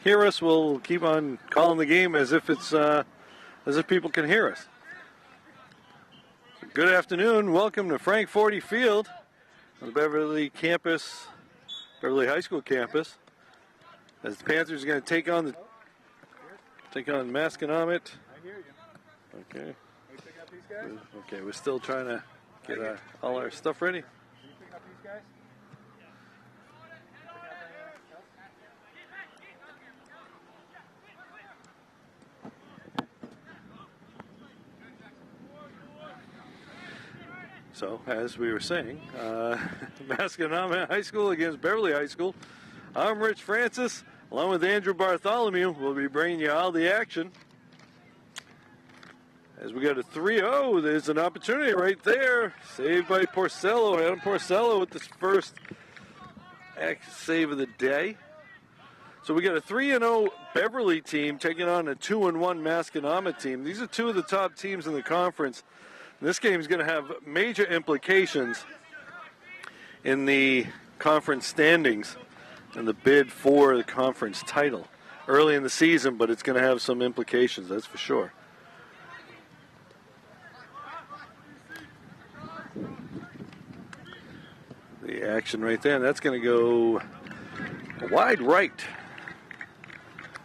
Hear us, we'll keep on calling the game as if it's as if people can hear us. Good afternoon. Welcome to Frank Forty Field on the Beverly campus, Beverly High School campus. As the Panthers are going to take on Masconomet. I hear you. Okay. Can you pick up these guys? Okay, we're still trying to get all our stuff ready. Can you pick up these guys? So, as we were saying, Masconomet High School against Beverly High School. I'm Rich Francis, along with Andrew Bartholomew. We'll be bringing you all the action. As we got a 3-0, there's an opportunity right there. Saved by Porcello. Adam Porcello with this first save of the day. So we got a 3-0 Beverly team taking on a 2-1 Masconomet team. These are two of the top teams in the conference. This game is going to have major implications in the conference standings and the bid for the conference title early in the season, but it's going to have some implications, that's for sure. The action right there, and that's going to go wide right.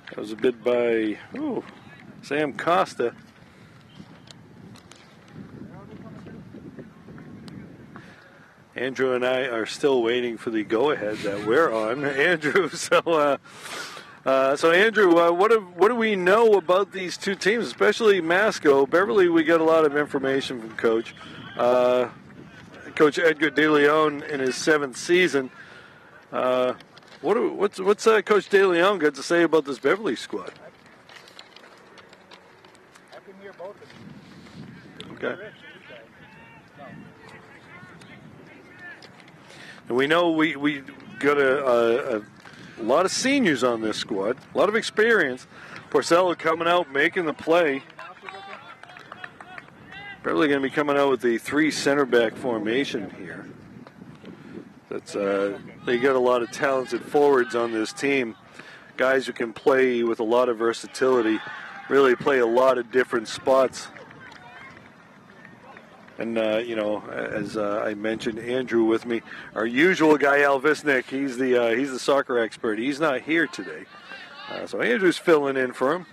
That was a bid by Sam Costa. Andrew and I are still waiting for the go-ahead that we're on. Andrew, so Andrew, what do we know about these two teams, especially Masco? Beverly, we got a lot of information from Coach. Coach Edgar DeLeon in his 7th season. What's Coach DeLeon got to say about this Beverly squad? I can hear both of you. Okay. And we know we got a lot of seniors on this squad, a lot of experience. Porcello coming out, making the play. Beverly going to be coming out with the 3 center back formation here. That's they got a lot of talented forwards on this team, guys who can play with a lot of versatility, really play a lot of different spots. And, as I mentioned, Andrew with me, our usual guy, Al Visnick, he's the soccer expert. He's not here today. So Andrew's filling in for him.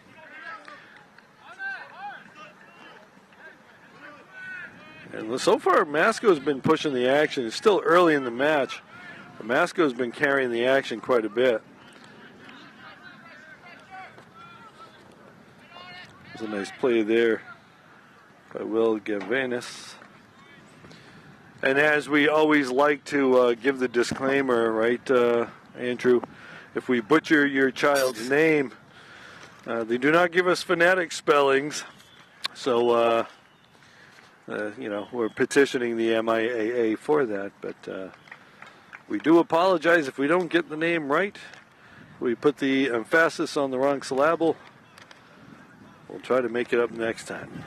And so far, Masco's been pushing the action. It's still early in the match, but Masco's been carrying the action quite a bit. There's a nice play there by Will Gavanis. And as we always like to give the disclaimer, right, Andrew, if we butcher your child's name, they do not give us phonetic spellings. So, we're petitioning the MIAA for that. But we do apologize if we don't get the name right. We put the emphasis on the wrong syllable. We'll try to make it up next time.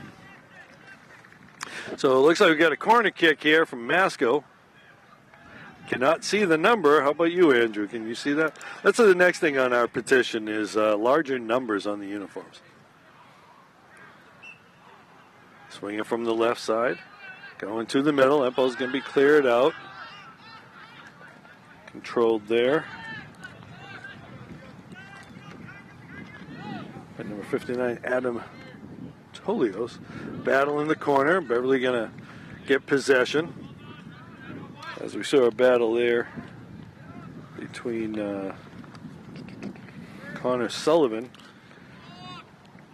So it looks like we got a corner kick here from Masco. Cannot see the number. How about you, Andrew? Can you see that? That's the next thing on our petition is larger numbers on the uniforms. Swinging from the left side. Going to the middle. That ball's going to be cleared out. Controlled there. By number 59, Adam Tolios. Battle in the corner. Beverly going to get possession. As we saw a battle there between Connor Sullivan.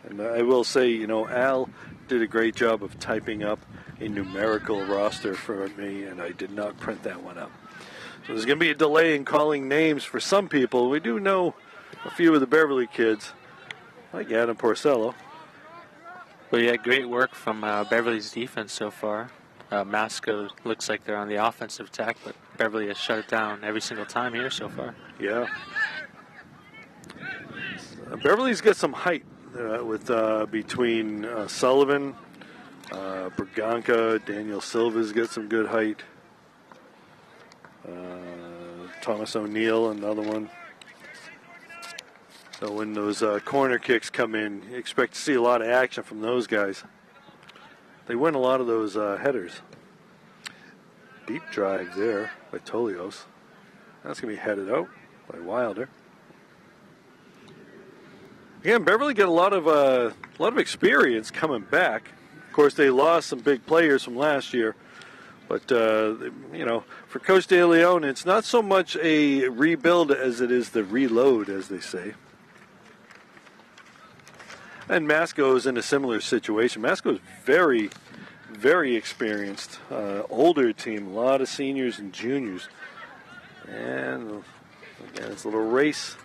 And I will say, Al did a great job of typing up a numerical roster for me, and I did not print that one up. So there's going to be a delay in calling names for some people. We do know a few of the Beverly kids, like Adam Porcello. Well, yeah, great work from Beverly's defense so far. Masco looks like they're on the offensive attack, but Beverly has shut it down every single time here so far. Yeah. Beverly's got some height with between Sullivan, Braganca, Daniel Silva's got some good height. Thomas O'Neill, another one. So when those corner kicks come in, you expect to see a lot of action from those guys. They win a lot of those headers. Deep drive there by Tolios. That's going to be headed out by Wilder. Again, Beverly got a lot of experience coming back. Of course, they lost some big players from last year. But, for Coach De Leon, it's not so much a rebuild as it is the reload, as they say. And Masco is in a similar situation. Masco is very, very experienced. Older team, a lot of seniors and juniors. And, again, it's a little race.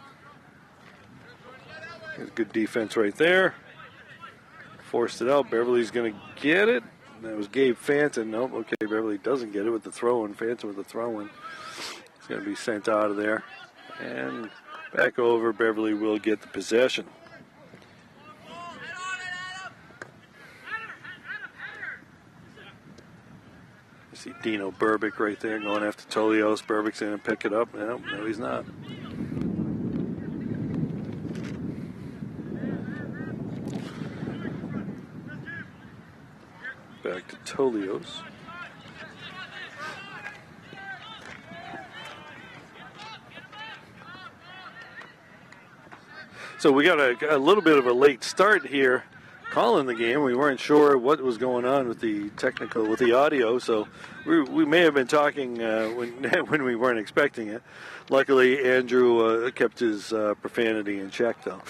There's good defense right there. Forced it out. Beverly's going to get it. That was Gabe Fanton. Nope, okay, Beverly doesn't get it with the throw-in. Fanton with the throw-in. It's going to be sent out of there. And back over. Beverly will get the possession. You see Dino Burbick right there going after Tolios. Burbick's going to pick it up. No, he's not. Back to Tolios. So we got a little bit of a late start here calling the game. We weren't sure what was going on with the audio, so we may have been talking when we weren't expecting it. Luckily, Andrew kept his profanity in check, though.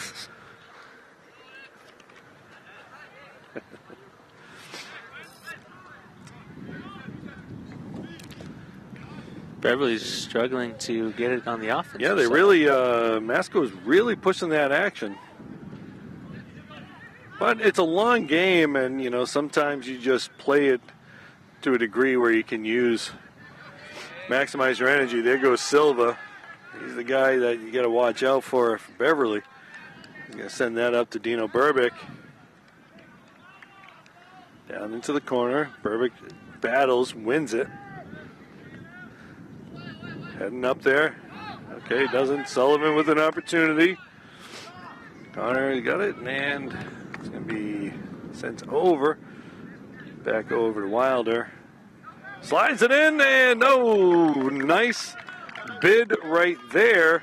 Beverly's struggling to get it on the offense. Yeah, they really, Masco's really pushing that action. But it's a long game, and, sometimes you just play it to a degree where you can maximize your energy. There goes Silva. He's the guy that you got to watch out for Beverly. He's going to send that up to Dino Burbick. Down into the corner. Burbick battles, wins it. Heading up there. Okay, doesn't. Sullivan with an opportunity. Connor got it, and it's going to be sent over. Back over to Wilder. Slides it in, and nice bid right there.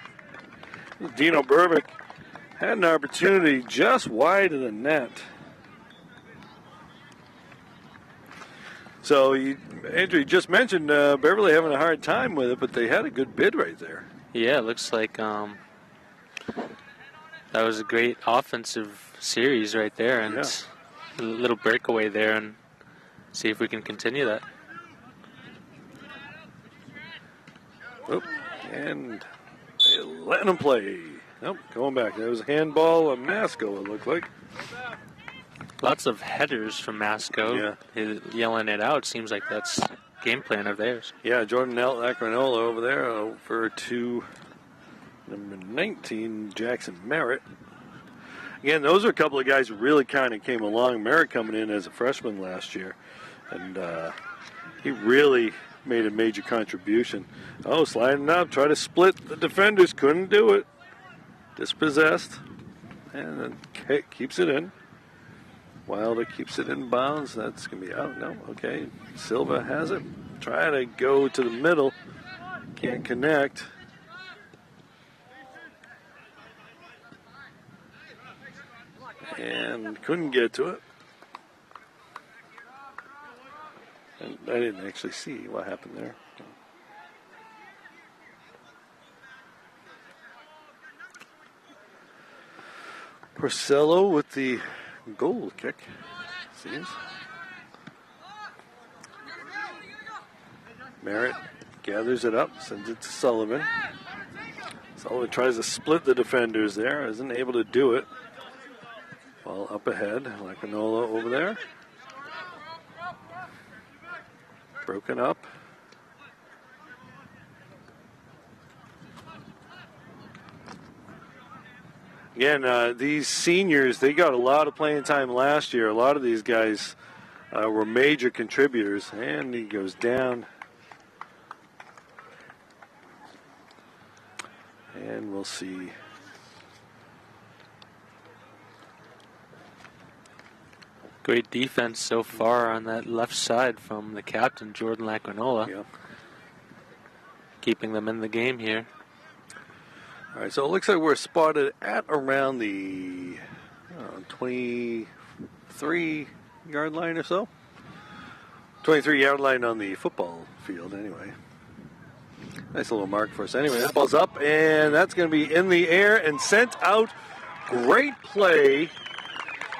Dino Burbick had an opportunity just wide of the net. So, Andrew, you just mentioned Beverly having a hard time with it, but they had a good bid right there. Yeah, it looks like that was a great offensive series right there, and a little breakaway there, and see if we can continue that. Oh, and letting them play. Nope, going back. There was a handball, a Masco, it looked like. Lots of headers from Masco. Yeah. Yelling it out. Seems like that's game plan of theirs. Yeah, Jordan Acronola over there over to number 19, Jackson Merritt. Again, those are a couple of guys who really kind of came along. Merritt coming in as a freshman last year, and he really made a major contribution. Sliding up, try to split the defenders, couldn't do it. Dispossessed, and then keeps it in. Wilder keeps it in bounds. That's going to be out. No, okay. Silva has it. Try to go to the middle. Can't connect. And couldn't get to it. And I didn't actually see what happened there. Porcello with the goal kick, seems. Merritt gathers it up, sends it to Sullivan. Sullivan tries to split the defenders there, isn't able to do it. Ball up ahead, Lacanola over there. Broken up. Again, these seniors, they got a lot of playing time last year. A lot of these guys were major contributors. And he goes down. And we'll see. Great defense so far on that left side from the captain, Jordan Lacrinola. Yep. Keeping them in the game here. All right, so it looks like we're spotted at around the 23-yard line or so. 23-yard line on the football field, anyway. Nice little mark for us. Anyway, that ball's up, and that's going to be in the air and sent out. Great play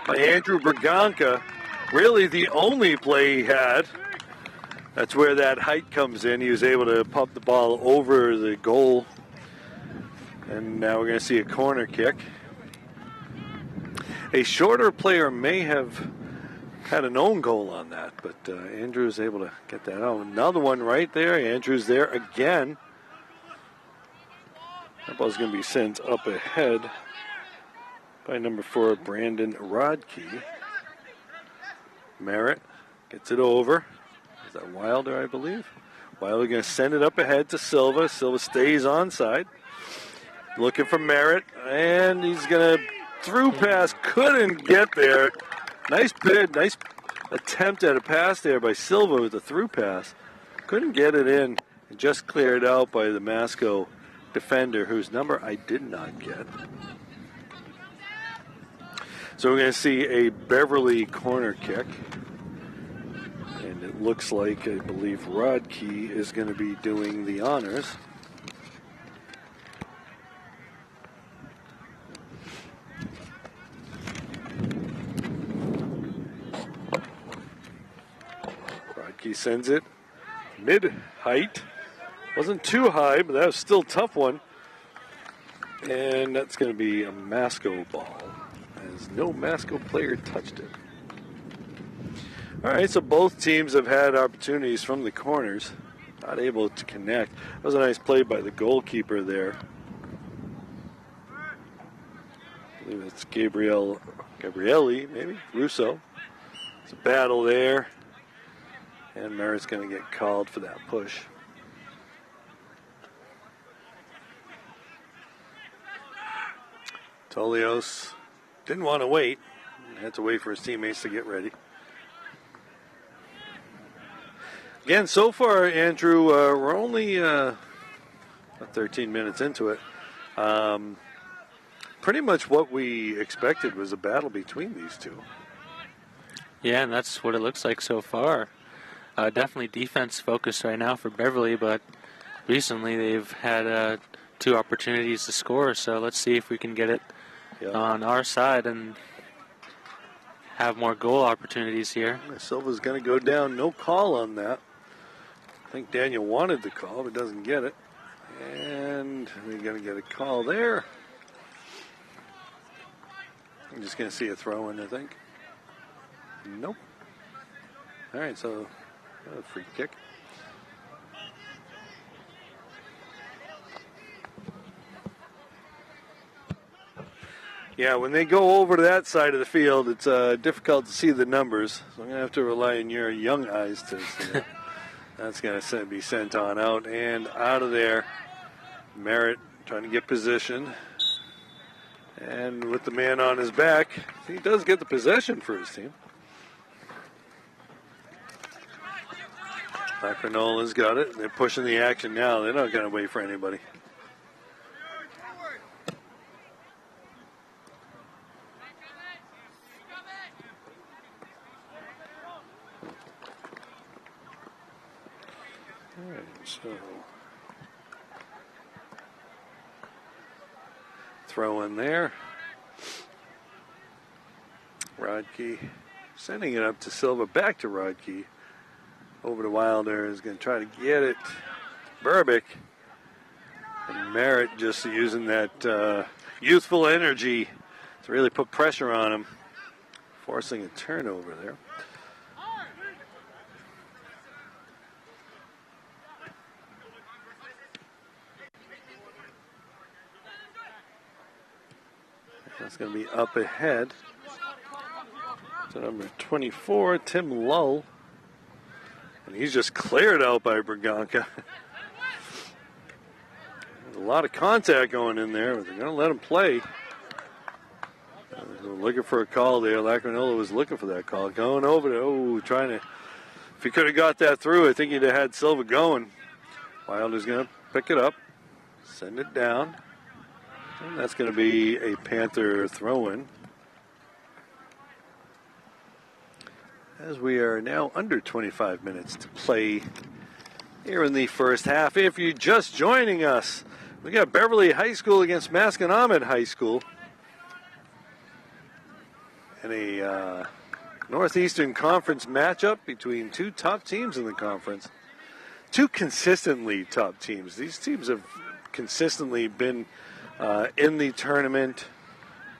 by Andrew Braganca. Really the only play he had. That's where that height comes in. He was able to pump the ball over the goal. And now we're going to see a corner kick. A shorter player may have had an own goal on that, but Andrew was able to get that out. Another one right there. Andrew's there again. That ball's going to be sent up ahead by number 4, Brandon Rodkey. Merritt gets it over. Is that Wilder, I believe? Wilder going to send it up ahead to Silva. Silva stays onside. Looking for Merritt, and he's going to through pass. Couldn't get there. Nice bid, nice attempt at a pass there by Silva with the through pass. Couldn't get it in, and just cleared out by the Masco defender, whose number I did not get. So we're going to see a Beverly corner kick. And it looks like, I believe, Rodkey is going to be doing the honors. Rodkey sends it mid-height. Wasn't too high, but that was still a tough one. And that's going to be a Masco ball, as no Masco player touched it. All right, so both teams have had opportunities from the corners. Not able to connect. That was a nice play by the goalkeeper there. I believe it's Gabrielli, maybe, Russo. It's a battle there. And Merritt's going to get called for that push. Tolios didn't want to wait. Had to wait for his teammates to get ready. Again, so far, Andrew, we're only 13 minutes into it. Pretty much what we expected was a battle between these two. Yeah, and that's what it looks like so far. Definitely defense focused right now for Beverly, but recently they've had 2 opportunities to score, so let's see if we can get it on our side and have more goal opportunities here. Silva's going to go down. No call on that. I think Daniel wanted the call, but doesn't get it. And we're going to get a call there. I'm just going to see a throw in, I think. Nope. All right, so a free kick. Yeah, when they go over to that side of the field, it's difficult to see the numbers. So I'm going to have to rely on your young eyes to see that. That's going to be sent on out and out of there. Merritt trying to get position. And with the man on his back, he does get the possession for his team. Lacrinola's got it. They're pushing the action now. They're not going to wait for anybody. All right, so throw in there. Rodkey sending it up to Silva, back to Rodkey. Over to Wilder is going to try to get it. Burbick. And Merritt just using that youthful energy to really put pressure on him. Forcing a turnover there. That's going to be up ahead. to number 24, Tim Lull. And he's just cleared out by Braganca. There's a lot of contact going in there, but they're going to let him play. Looking for a call there. Lacrinola was looking for that call. Going over to, trying to, if he could have got that through, I think he'd have had Silva going. Wilder's going to pick it up, send it down. And that's going to be a Panther throw-in. As we are now under 25 minutes to play here in the first half. If you're just joining us, we got Beverly High School against Masconomet High School. And a Northeastern Conference matchup between two top teams in the conference. Two consistently top teams. These teams have consistently been in the tournament,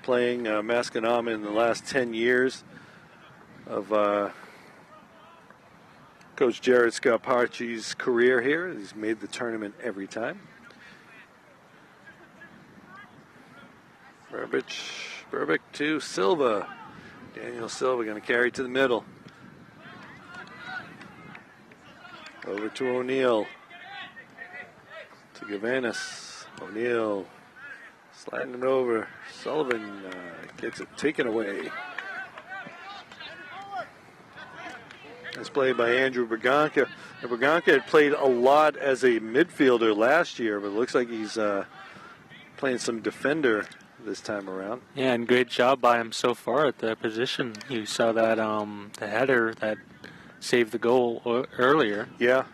playing Masconomet in the last 10 years of Coach Jared Scarpacci's career here. He's made the tournament every time. Burbick to Silva. Daniel Silva going to carry to the middle. Over to O'Neill. To Gavanis. O'Neill sliding it over. Sullivan gets it taken away. That's played by Andrew Braganca. Braganca had played a lot as a midfielder last year, but it looks like he's playing some defender this time around. Yeah, and great job by him so far at the position. You saw that the header that saved the goal earlier. Yeah,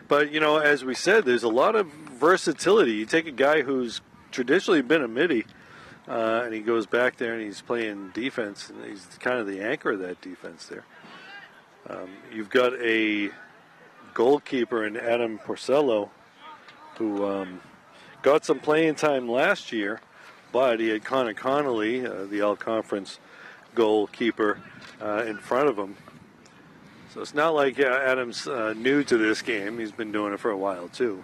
but you know, as we said, there's a lot of versatility. You take a guy who's traditionally been a midi, and he goes back there and he's playing defense, and he's kind of the anchor of that defense there. You've got a goalkeeper in Adam Porcello who got some playing time last year, but he had Connor Connolly, the all-conference goalkeeper, in front of him. So it's not like Adam's new to this game. He's been doing it for a while, too.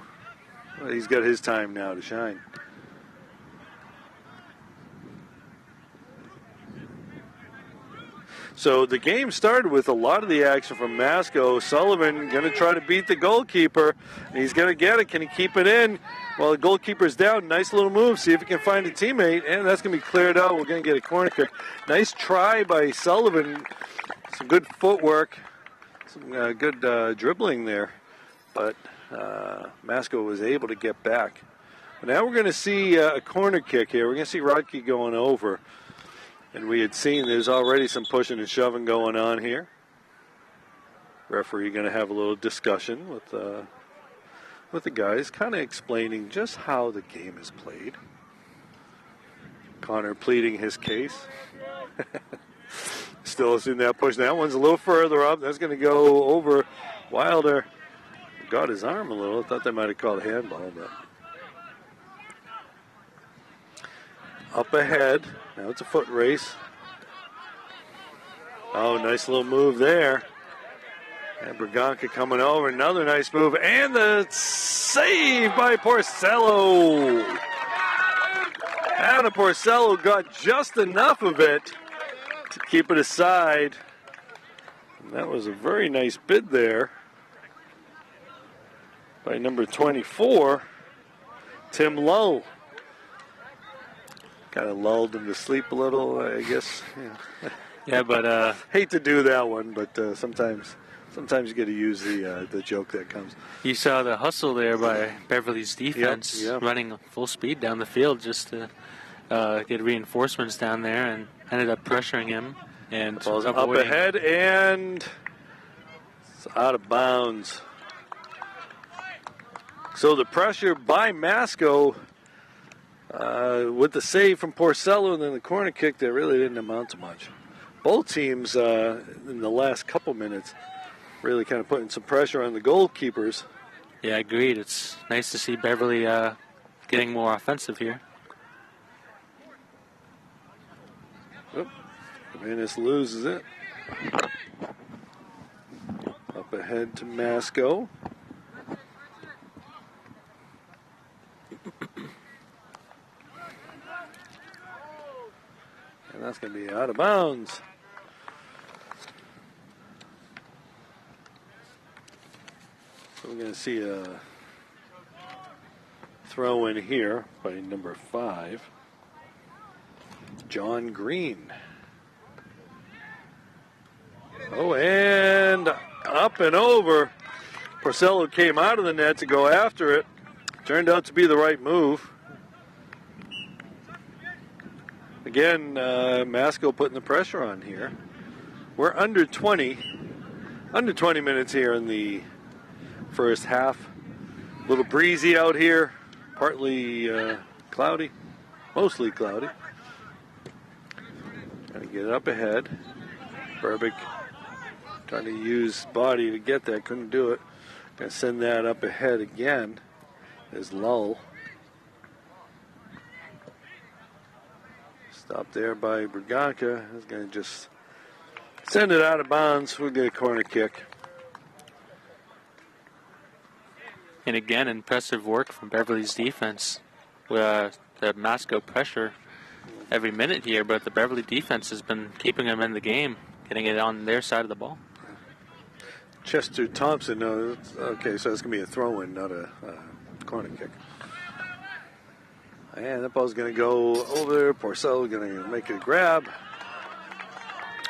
Well, he's got his time now to shine. So the game started with a lot of the action from Masco. Sullivan going to try to beat the goalkeeper. He's going to get it. Can he keep it in? Well, the goalkeeper's down. Nice little move. See if he can find a teammate. And that's going to be cleared out. We're going to get a corner kick. Nice try by Sullivan. Some good footwork. Some good dribbling there. But Masco was able to get back. But now we're going to see a corner kick here. We're going to see Rodke going over. And we had seen there's already some pushing and shoving going on here. Referee going to have a little discussion with the guys, kind of explaining just how the game is played. Connor pleading his case. Still seeing that push. That one's a little further up. That's going to go over. Wilder got his arm a little. I thought they might have called a handball, but up ahead. Now it's a foot race. Oh, nice little move there. And Braganca coming over. Another nice move. And the save by Porcello. Adam Porcello got just enough of it to keep it aside. And that was a very nice bid there by number 24, Tim Lull. Kind of lulled him to sleep a little, I guess. Yeah, but hate to do that one, but sometimes you got to use the joke that comes. You saw the hustle there by Beverly's defense, Yep. running full speed down the field just to get reinforcements down there, and ended up pressuring him and Ball's up ahead, and it's out of bounds. So the pressure by Masco. With the save from Porcello and then the corner kick, that really didn't amount to much. Both teams in the last couple minutes really kind of putting some pressure on the goalkeepers. Yeah, agreed. It's nice to see Beverly getting more offensive here. Venice loses it. Up ahead to Masco. And that's going to be out of bounds. going to see a throw in here by number 5, John Green. Oh, and up and over. Porcello came out of the net to go after it. Turned out to be the right move. Again, Masco putting the pressure on here. We're under 20 minutes here in the first half. A little breezy out here, partly cloudy, mostly cloudy. Trying to get it up ahead. Burbick trying to use body to get that, couldn't do it. Gonna send that up ahead again. There's Lull. Stopped there by Braganca. Is gonna just send it out of bounds. We'll get a corner kick. And again, impressive work from Beverly's defense. The Masco pressure every minute here, but the Beverly defense has been keeping them in the game, getting it on their side of the ball. Chester Thompson, no, okay, so it's going to be a throw-in, not a corner kick. And that ball's going to go over. Porcello going to make a grab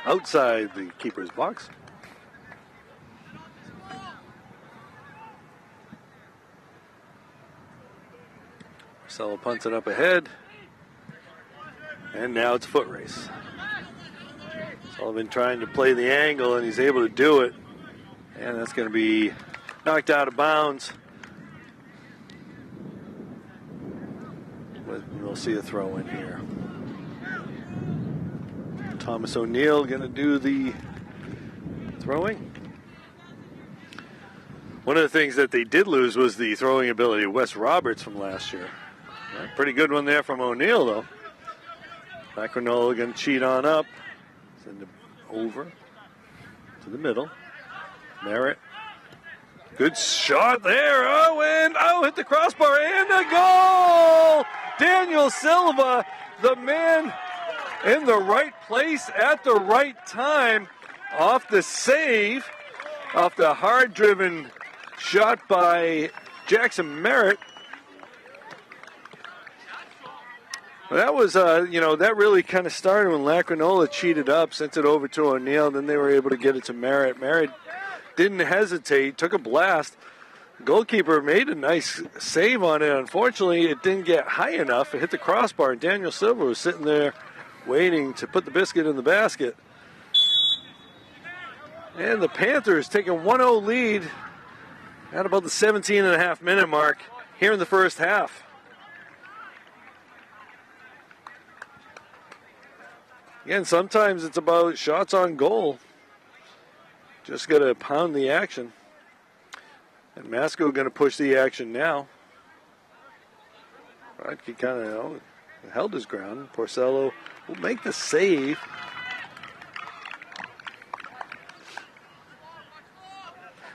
outside the keeper's box. Porcello punts it up ahead. And now it's a foot race. Sullivan trying to play the angle, and he's able to do it. And that's going to be knocked out of bounds. We'll see a throw in here. Thomas O'Neill going to do the throwing. One of the things that they did lose was the throwing ability of Wes Roberts from last year. Yeah, pretty good one there from O'Neill, though. Macronola going to cheat on up. Send it over to the middle. Merritt. Good shot there. Hit the crossbar and a goal! Daniel Silva, the man in the right place at the right time. Off the save, off the hard-driven shot by Jackson Merritt. That was, that really kind of started when Lacrinola cheated up, sent it over to O'Neill, then they were able to get it to Merritt. Merritt didn't hesitate, took a blast. The goalkeeper made a nice save on it. Unfortunately, it didn't get high enough. It hit the crossbar, and Daniel Silva was sitting there waiting to put the biscuit in the basket. And the Panthers take a 1-0 lead at about the 17.5-minute mark here in the first half. Again, sometimes it's about shots on goal. Just got to pound the action. And Masco going to push the action now. Rodkey kind of held his ground. Porcello will make the save.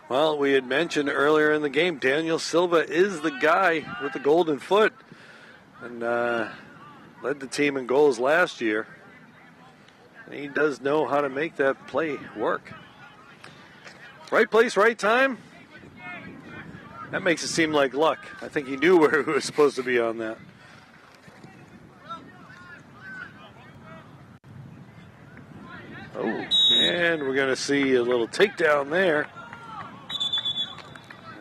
Well, we had mentioned earlier in the game, Daniel Silva is the guy with the golden foot. And led the team in goals last year. And he does know how to make that play work. Right place, right time. That makes it seem like luck. I think he knew where he was supposed to be on that. Oh, and we're going to see a little takedown there.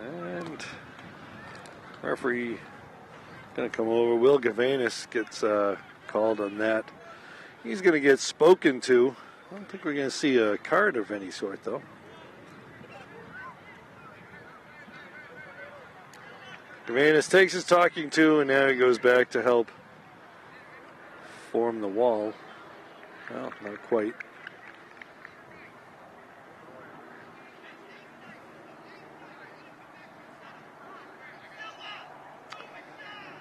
And referee going to come over. Will Gavanis gets called on that. He's going to get spoken to. I don't think we're going to see a card of any sort, though. Gavanis takes his talking to, and now he goes back to help form the wall. Well, not quite.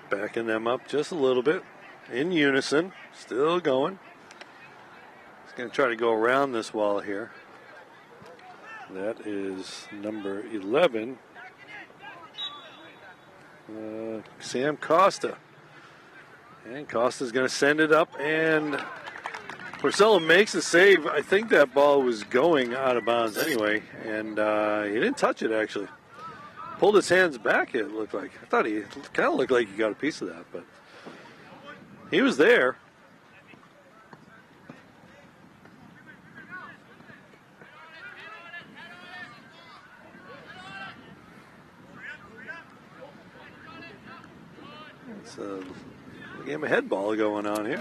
Backing them up just a little bit. In unison. Still going. He's going to try to go around this wall here. That is number 11. Sam Costa. And Costa's going to send it up, and Porcello makes the save. I think that ball was going out of bounds anyway, and he didn't touch it, actually. pulled his hands back, it looked like. I thought he kind of looked like he got a piece of that, but he was there. It's a game of head ball going on here.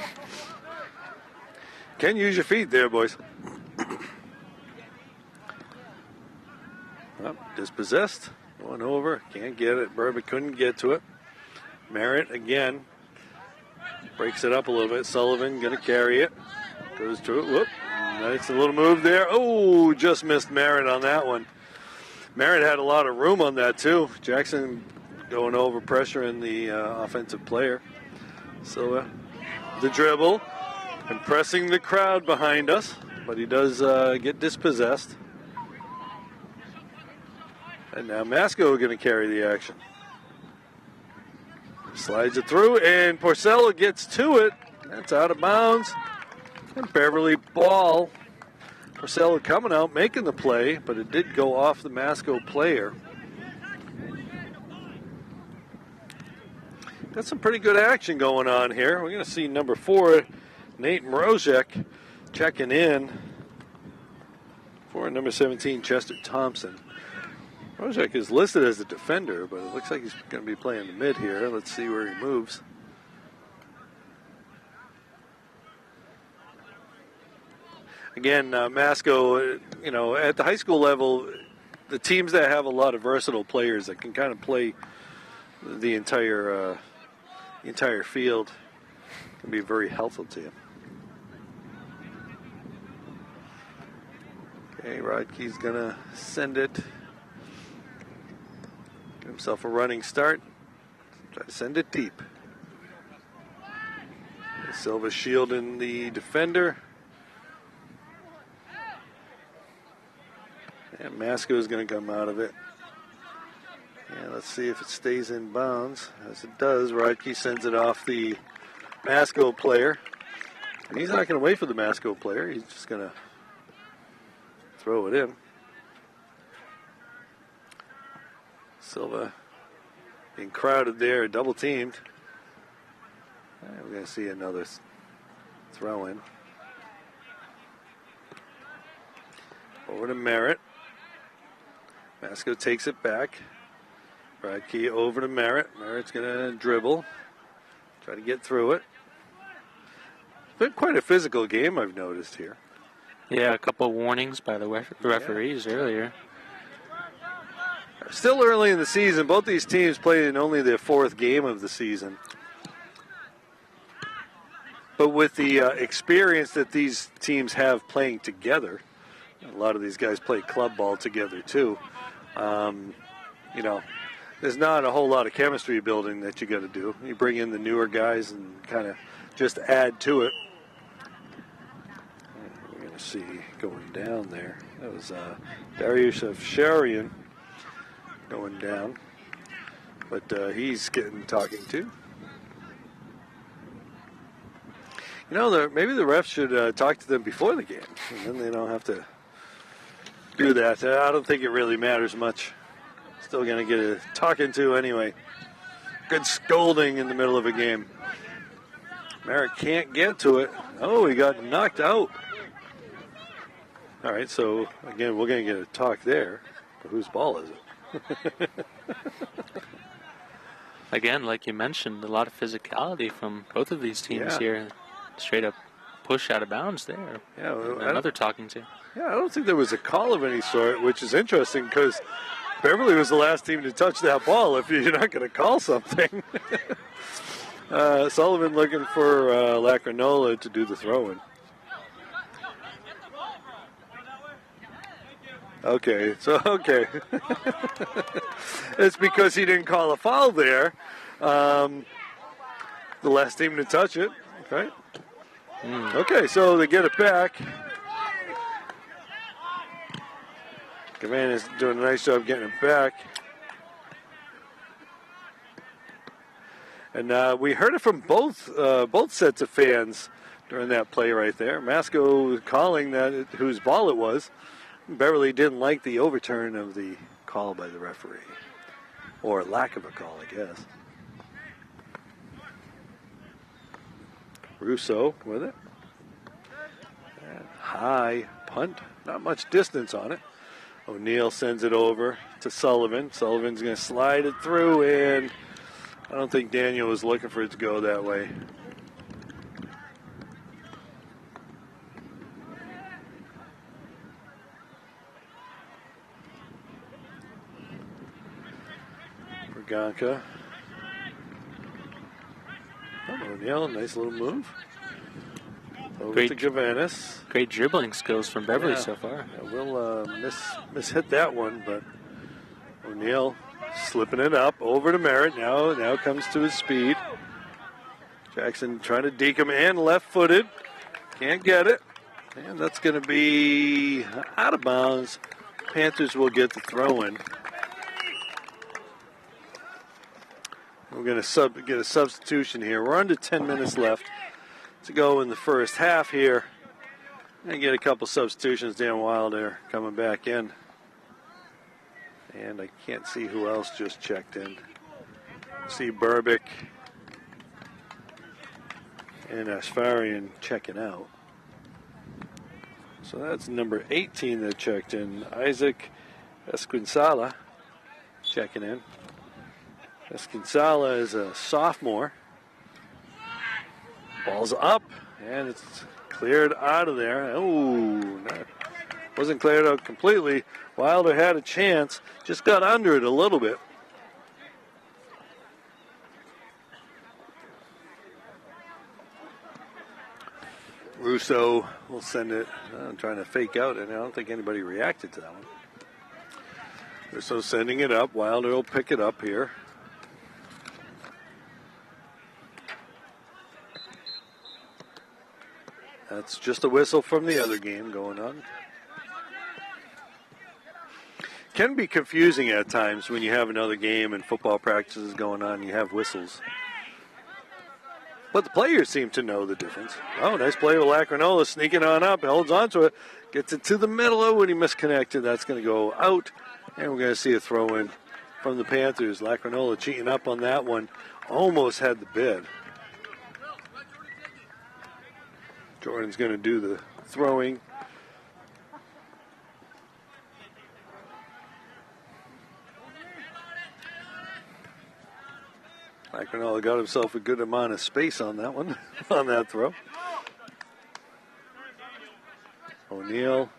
Can use your feet there, boys. Oh, dispossessed. Going over. Can't get it. Burbitt couldn't get to it. Merritt again. Breaks it up a little bit. Sullivan going to carry it. Goes to it. Whoop. Nice little move there. Oh, just missed Merritt on that one. Merritt had a lot of room on that, too. Jackson going over, pressuring the offensive player. So the dribble. Impressing the crowd behind us. But he does get dispossessed. And now Masco going to carry the action. Slides it through, and Porcello gets to it. That's out of bounds. And Beverly ball. Porcello coming out, making the play, but it did go off the Masco player. Got some pretty good action going on here. We're going to see number 4, Nate Mrozek, checking in for number 17, Chester Thompson. Mrozek is listed as a defender, but it looks like he's going to be playing the mid here. Let's see where he moves. Again, Masco, at the high school level, the teams that have a lot of versatile players that can kind of play the entire field can be very helpful to you. Okay, Rodkey's going to send it. Give himself a running start. Try to send it deep. Silva shielding the defender. And Masco is going to come out of it. And let's see if it stays in bounds. As it does, Rodkey sends it off the Masco player. And he's not going to wait for the Masco player. He's just going to throw it in. Silva being crowded there, double teamed. Right, we're going to see another throw in. Over to Merritt. Masco takes it back. Bradkey over to Merritt. Merritt's going to dribble. Try to get through it. It's been quite a physical game, I've noticed here. Yeah, a couple of warnings by the referees earlier. Still early in the season. Both these teams played in only their 4th game of the season. But with the experience that these teams have playing together, a lot of these guys play club ball together too. There's not a whole lot of chemistry building that you got to do. You bring in the newer guys and kind of just add to it. We're going to see going down there. That was Darius Sharian going down. But he's getting talking to. Maybe the refs should talk to them before the game. And then they don't have to do that. I don't think it really matters much. Still going to get a talking to anyway. Good scolding in the middle of a game. Merritt can't get to it. Oh, he got knocked out. All right, so again, we're going to get a talk there. But whose ball is it? Again, like you mentioned, a lot of physicality from both of these teams here. Straight up push out of bounds there. Yeah, another talking to. Yeah, I don't think there was a call of any sort, which is interesting because Beverly was the last team to touch that ball if you're not going to call something. Sullivan looking for Lacrinola to do the throw-in. Okay. It's because he didn't call a foul there. The last team to touch it. Okay. Okay, so they get it back. Gavan is doing a nice job getting it back. And we heard it from both sets of fans during that play right there. Masco calling that whose ball it was. Beverly didn't like the overturn of the call by the referee. Or lack of a call, I guess. Russo with it. And high punt. Not much distance on it. O'Neill sends it over to Sullivan. Sullivan's going to slide it through, and I don't think Daniel was looking for it to go that way. Gonka. O'Neill, nice little move. Over to Gavanis. Great dribbling skills from Beverly so far. Yeah, we'll miss-hit that one, but O'Neill slipping it up over to Merritt. Now comes to his speed. Jackson trying to deke him in, left-footed. Can't get it. And that's going to be out of bounds. Panthers will get the throw in. We're going to get a substitution here. We're under 10 minutes left to go in the first half here. And get a couple substitutions. Dan Wilder coming back in. And I can't see who else just checked in. See Burbick and Asfarian checking out. So that's number 18 that checked in. Isaac Esquinsala checking in. Esquinsala is a sophomore. Ball's up, and it's cleared out of there. Oh, wasn't cleared out completely. Wilder had a chance, just got under it a little bit. Russo will send it. I'm trying to fake out, and I don't think anybody reacted to that one. Russo sending it up. Wilder will pick it up here. That's just a whistle from the other game going on. Can be confusing at times when you have another game and football practices going on and you have whistles. But the players seem to know the difference. Oh, nice play with Lacrinola, sneaking on up, holds onto it, gets it to the middle. Oh, when he misconnected, that's going to go out. And we're going to see a throw-in from the Panthers. Lacrinola cheating up on that one. Almost had the bid. Jordan's going to do the throwing. Lacrinola got himself a good amount of space on that one, on that throw. O'Neill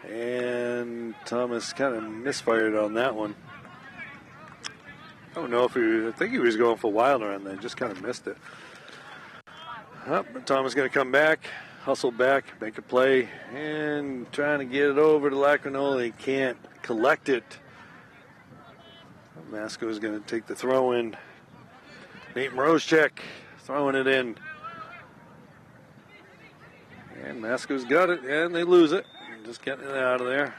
and Thomas kind of misfired on that one. I don't know if I think he was going for Wilder on that, just kind of missed it. But Thomas going to come back, hustle back, make a play, and trying to get it over to Lacrinola. He can't collect it. Masco is going to take the throw in. Nate Mrozek throwing it in. And Masco's got it, and they lose it. Just getting it out of there.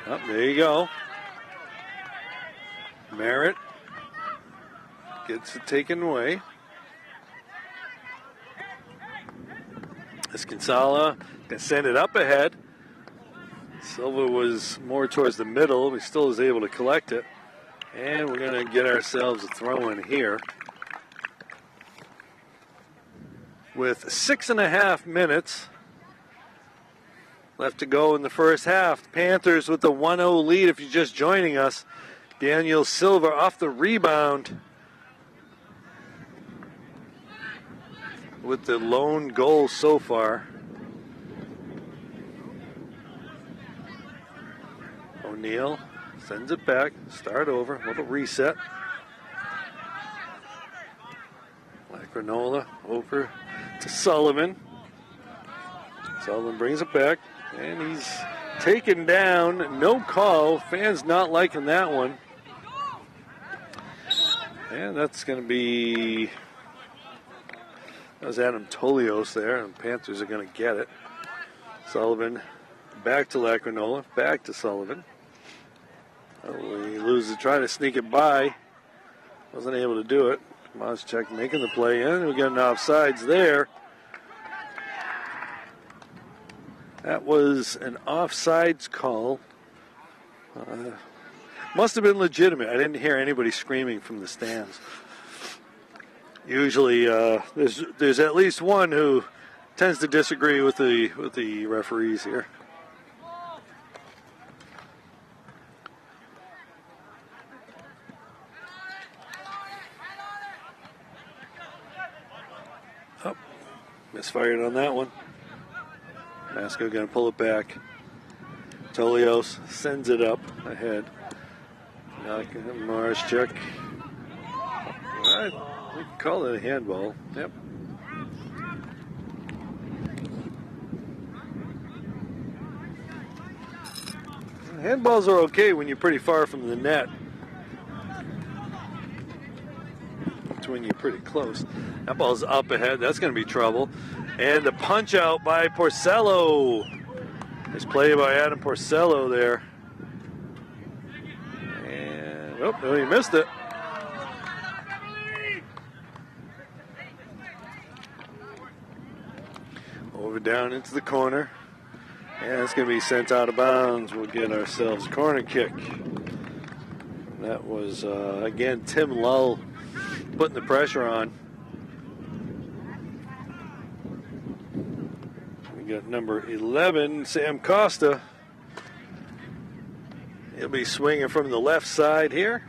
Oh, there you go. Merritt gets it taken away. Esquinsala can send it up ahead. Silva was more towards the middle. He still is able to collect it. And we're going to get ourselves a throw in here. With 6.5 minutes left to go in the first half. The Panthers with the 1-0 lead. If you're just joining us, Daniel Silva off the rebound with the lone goal so far. O'Neill sends it back. Start over. Little reset. Lacrinola over to Sullivan. Sullivan brings it back, and he's taken down. No call. Fans not liking that one. And that's going to be... That was Adam Tolios there, and Panthers are going to get it. Sullivan back to Lacrinola, back to Sullivan. Oh, he loses, trying to sneak it by. Wasn't able to do it. Mozchek making the play in. We got an offsides there. That was an offsides call Must have been legitimate. I didn't hear anybody screaming from the stands. Usually, there's at least one who tends to disagree with the referees here. Oh, misfired on that one. Masco going to pull it back. Tolios sends it up ahead. Mars check. We can call it a handball. Yep. Handballs are okay when you're pretty far from the net. It's when you're pretty close. That ball's up ahead. That's going to be trouble. And the punch out by Porcello. Nice play by Adam Porcello there. And, oh, no, he missed it. Over down into the corner. And it's going to be sent out of bounds. We'll get ourselves a corner kick. That was, again, Tim Lull putting the pressure on. We got number 11, Sam Costa. He'll be swinging from the left side here.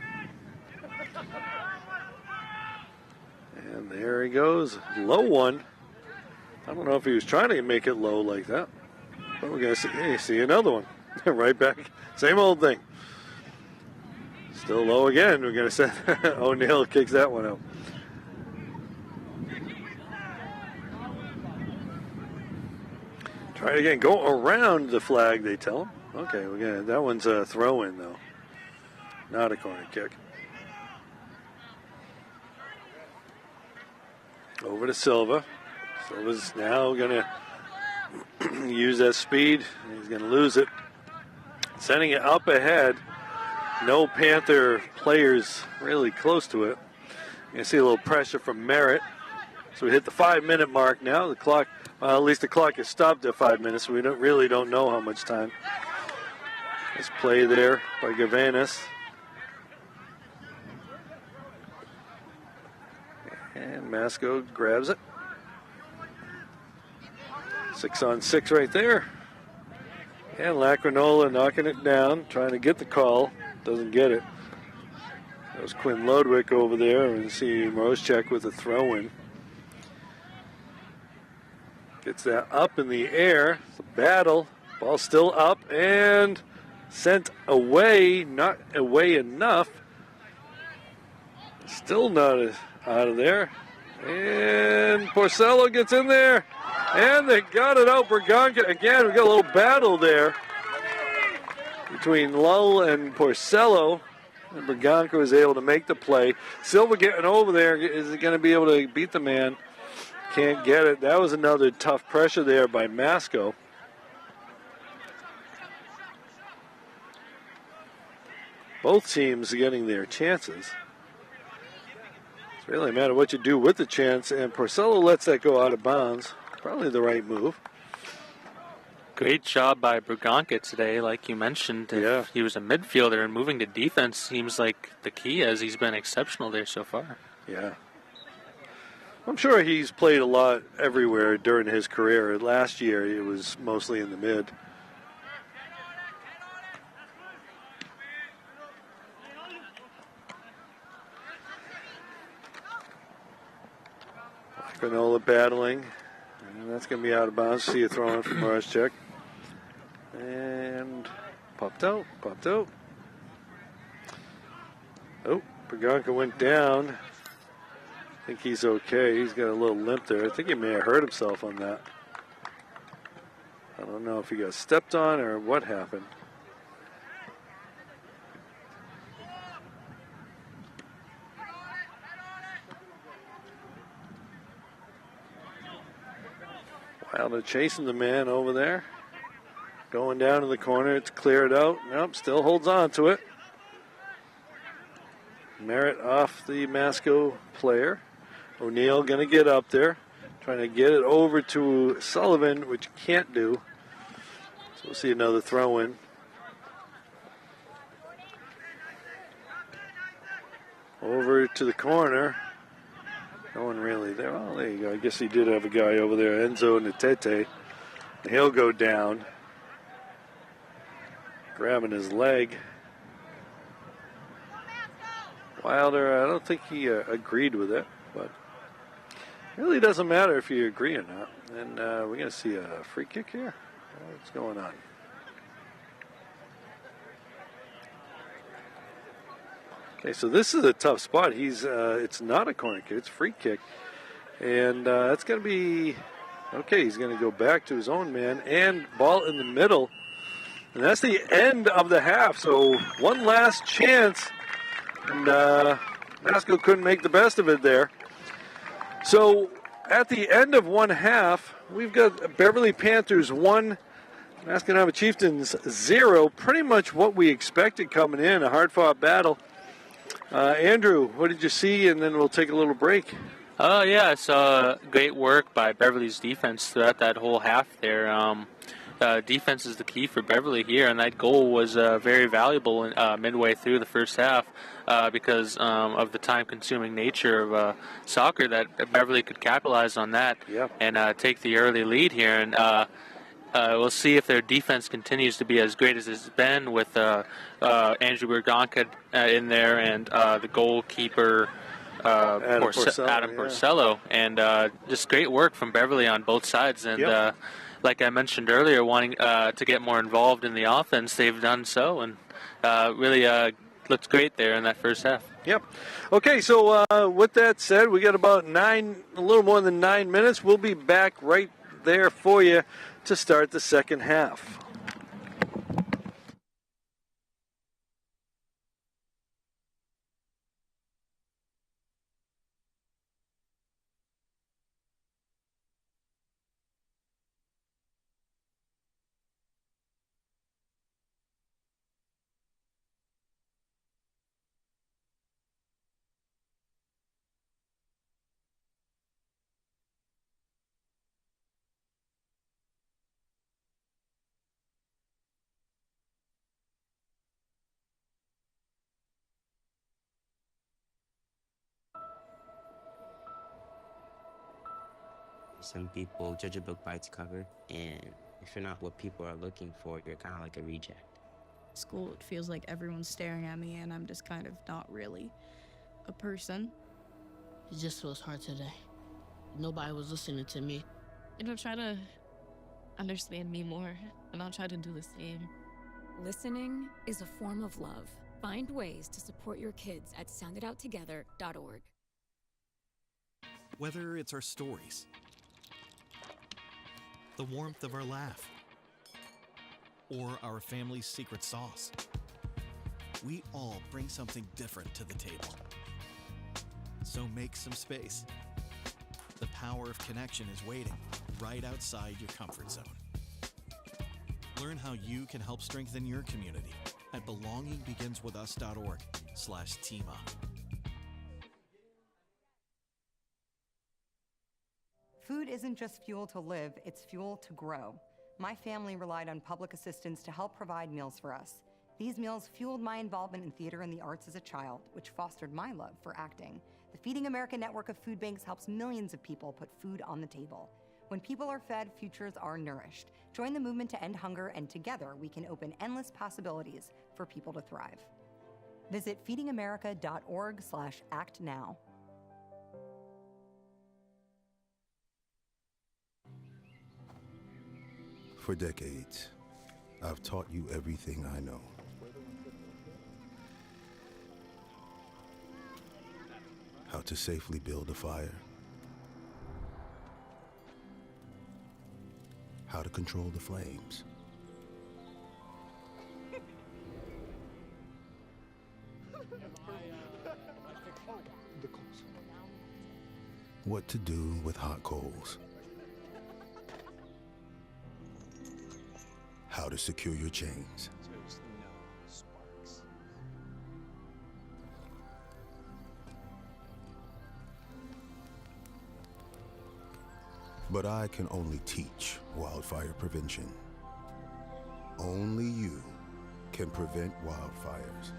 And there he goes. Low one. I don't know if he was trying to make it low like that. But we're going to see another one. Right back. Same old thing. Still low again. We're going to send O'Neill kicks that one out. Try it again. Go around the flag, they tell him. Okay, that one's a throw-in, though. Not a corner kick. Over to Silva. Silva's now going to use that speed. He's going to lose it. Sending it up ahead. No Panther players really close to it. You can see a little pressure from Merritt. So we hit the 5-minute mark now. The clock, well, at least the clock is stopped at 5 minutes, so we really don't know how much time. Nice play there by Gavanis. And Masco grabs it. 6-on-6 right there. And Lacrinola knocking it down, trying to get the call. Doesn't get it. That was Quinn Lodwick over there. And see Moroschek with a throw-in. Gets that up in the air. It's a battle. Ball still up and sent away. Not away enough. Still not out of there. And Porcello gets in there. And they got it out. Berganca, again, we got a little battle there between Lull and Porcello. And Berganca was able to make the play. Silva getting over there. Is he going to be able to beat the man? Can't get it. That was another tough pressure there by Masco. Both teams getting their chances. It's really a matter of what you do with the chance. And Porcello lets that go out of bounds. Probably the right move. Great job by Berganca today, like you mentioned. Yeah. He was a midfielder, and moving to defense seems like the key, as he's been exceptional there so far. Yeah. I'm sure he's played a lot everywhere during his career. Last year, it was mostly in the mid. Granola battling. And that's going to be out of bounds. See a throw in from Moroschek. And popped out. Oh, Berganca went down. I think he's okay. He's got a little limp there. I think he may have hurt himself on that. I don't know if he got stepped on or what happened. Wilder chasing the man over there. Going down to the corner. It's cleared out. Nope, still holds on to it. Merritt off the Masco player. O'Neill going to get up there. Trying to get it over to Sullivan, which can't do. So we'll see another throw in. over to the corner. No one really there. Oh, there you go. I guess he did have a guy over there, Enzo Natete. He'll go down, grabbing his leg. Wilder, I don't think he agreed with it, but it really doesn't matter if you agree or not. And we're going to see a free kick here. What's going on? Okay, so this is a tough spot. It's not a corner kick, it's a free kick. And that's going to be, okay, he's going to go back to his own man and ball in the middle. And that's the end of the half. So one last chance. And Masco couldn't make the best of it there. So at the end of one half, we've got Beverly Panthers 1, Masconomet Chieftains 0. Pretty much what we expected coming in, a hard-fought battle. Andrew, what did you see? And then we'll take a little break. Oh, yeah, I saw great work by Beverly's defense throughout that whole half there. Defense is the key for Beverly here, and that goal was very valuable midway through the first half because of the time-consuming nature of soccer, that Beverly could capitalize on that and take the early lead here. And we'll see if their defense continues to be as great as it's been with Andrew Bergonca in there and the goalkeeper Adam Porcello. And just great work from Beverly on both sides. And like I mentioned earlier, wanting to get more involved in the offense, they've done so, and really looked great there in that first half. Yep. Okay, so with that said, we got about a little more than 9 minutes. We'll be back right there for you to start the second half. Some people judge a book by its cover, and if you're not what people are looking for, you're kind of like a reject. School, it feels like everyone's staring at me, and I'm just kind of not really a person. It just feels hard today. Nobody was listening to me. Try to understand me more, and I'll try to do the same. Listening is a form of love. Find ways to support your kids at sounditouttogether.org. Whether it's our stories, the warmth of our laugh, or our family's secret sauce, we all bring something different to the table. So make some space. The power of connection is waiting right outside your comfort zone. Learn how you can help strengthen your community at belongingbeginswithus.org/teamup. Food isn't just fuel to live, it's fuel to grow. My family relied on public assistance to help provide meals for us. These meals fueled my involvement in theater and the arts as a child, which fostered my love for acting. The Feeding America network of food banks helps millions of people put food on the table. When people are fed, futures are nourished. Join the movement to end hunger, and together we can open endless possibilities for people to thrive. Visit feedingamerica.org/actnow. For decades, I've taught you everything I know. How to safely build a fire. How to control the flames. What to do with hot coals. How to secure your chains. But I can only teach wildfire prevention. Only you can prevent wildfires.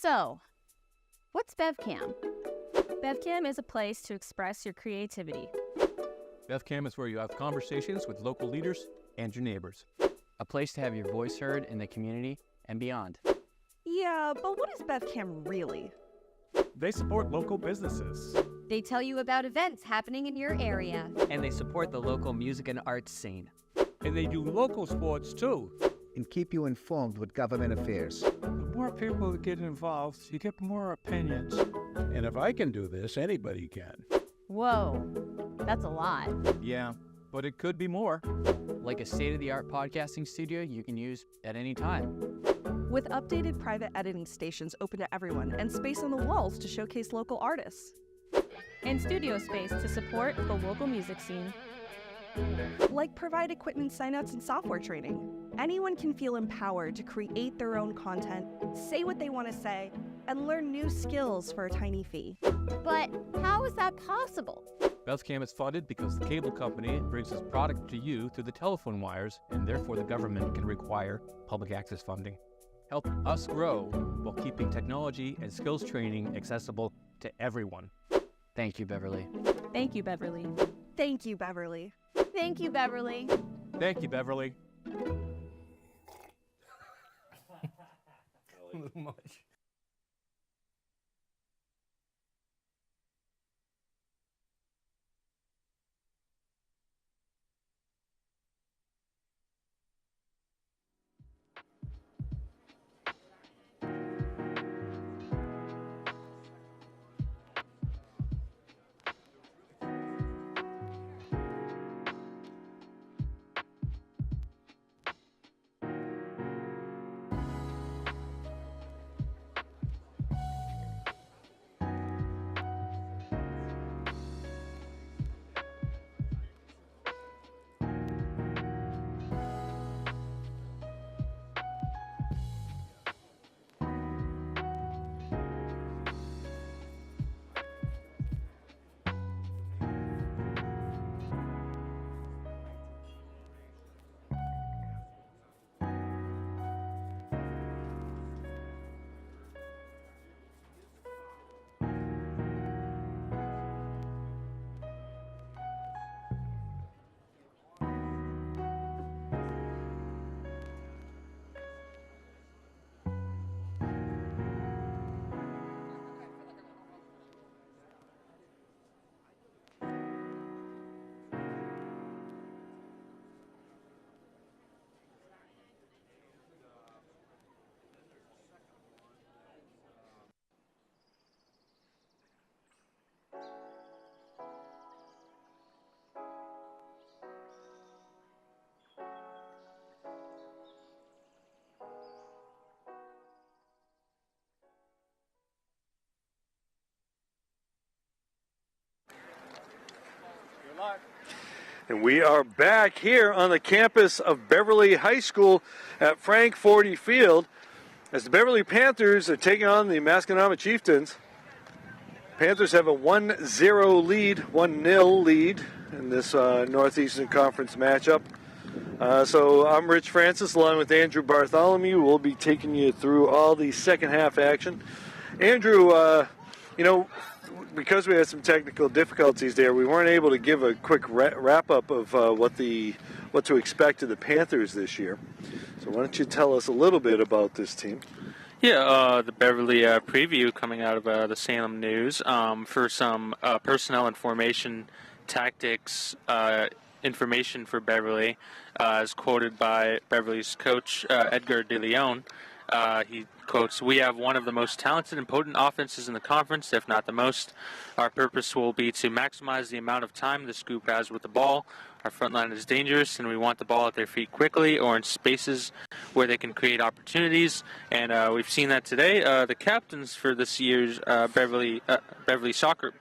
So, what's BevCam? BevCam is a place to express your creativity. BevCam is where you have conversations with local leaders and your neighbors. A place to have your voice heard in the community and beyond. Yeah, but what is BevCam really? They support local businesses. They tell you about events happening in your area. And they support the local music and arts scene. And they do local sports too. And keep you informed with government affairs. The more people that get involved, you get more opinions. And if I can do this, anybody can. Whoa, that's a lot. Yeah, but it could be more. Like a state-of-the-art podcasting studio you can use at any time. With updated private editing stations open to everyone and space on the walls to showcase local artists. And studio space to support the local music scene. Like provide equipment signouts and software training. Anyone can feel empowered to create their own content, say what they want to say, and learn new skills for a tiny fee. But how is that possible? BevCam is funded because the cable company brings its product to you through the telephone wires, and therefore the government can require public access funding. Help us grow while keeping technology and skills training accessible to everyone. Thank you, Beverly. Thank you, Beverly. Thank you, Beverly. Thank you, Beverly. Thank you, Beverly. A little much. And we are back here on the campus of Beverly High School at Frank Forty Field as the Beverly Panthers are taking on the Masconomet Chieftains. Panthers have a 1-0 lead, 1-0 lead in this Northeastern Conference matchup. So I'm Rich Francis along with Andrew Bartholomew. We'll be taking you through all the second half action. Andrew, because we had some technical difficulties there, we weren't able to give a quick wrap-up of what to expect of the Panthers this year. So why don't you tell us a little bit about this team? Yeah, the Beverly preview coming out of the Salem News for some personnel and formation tactics information for Beverly, as quoted by Beverly's coach, Edgar De Leon. He quotes, "We have one of the most talented and potent offenses in the conference, if not the most. Our purpose will be to maximize the amount of time this group has with the ball. Our front line is dangerous, and we want the ball at their feet quickly or in spaces where they can create opportunities." And we've seen that today. The captains for this year's Beverly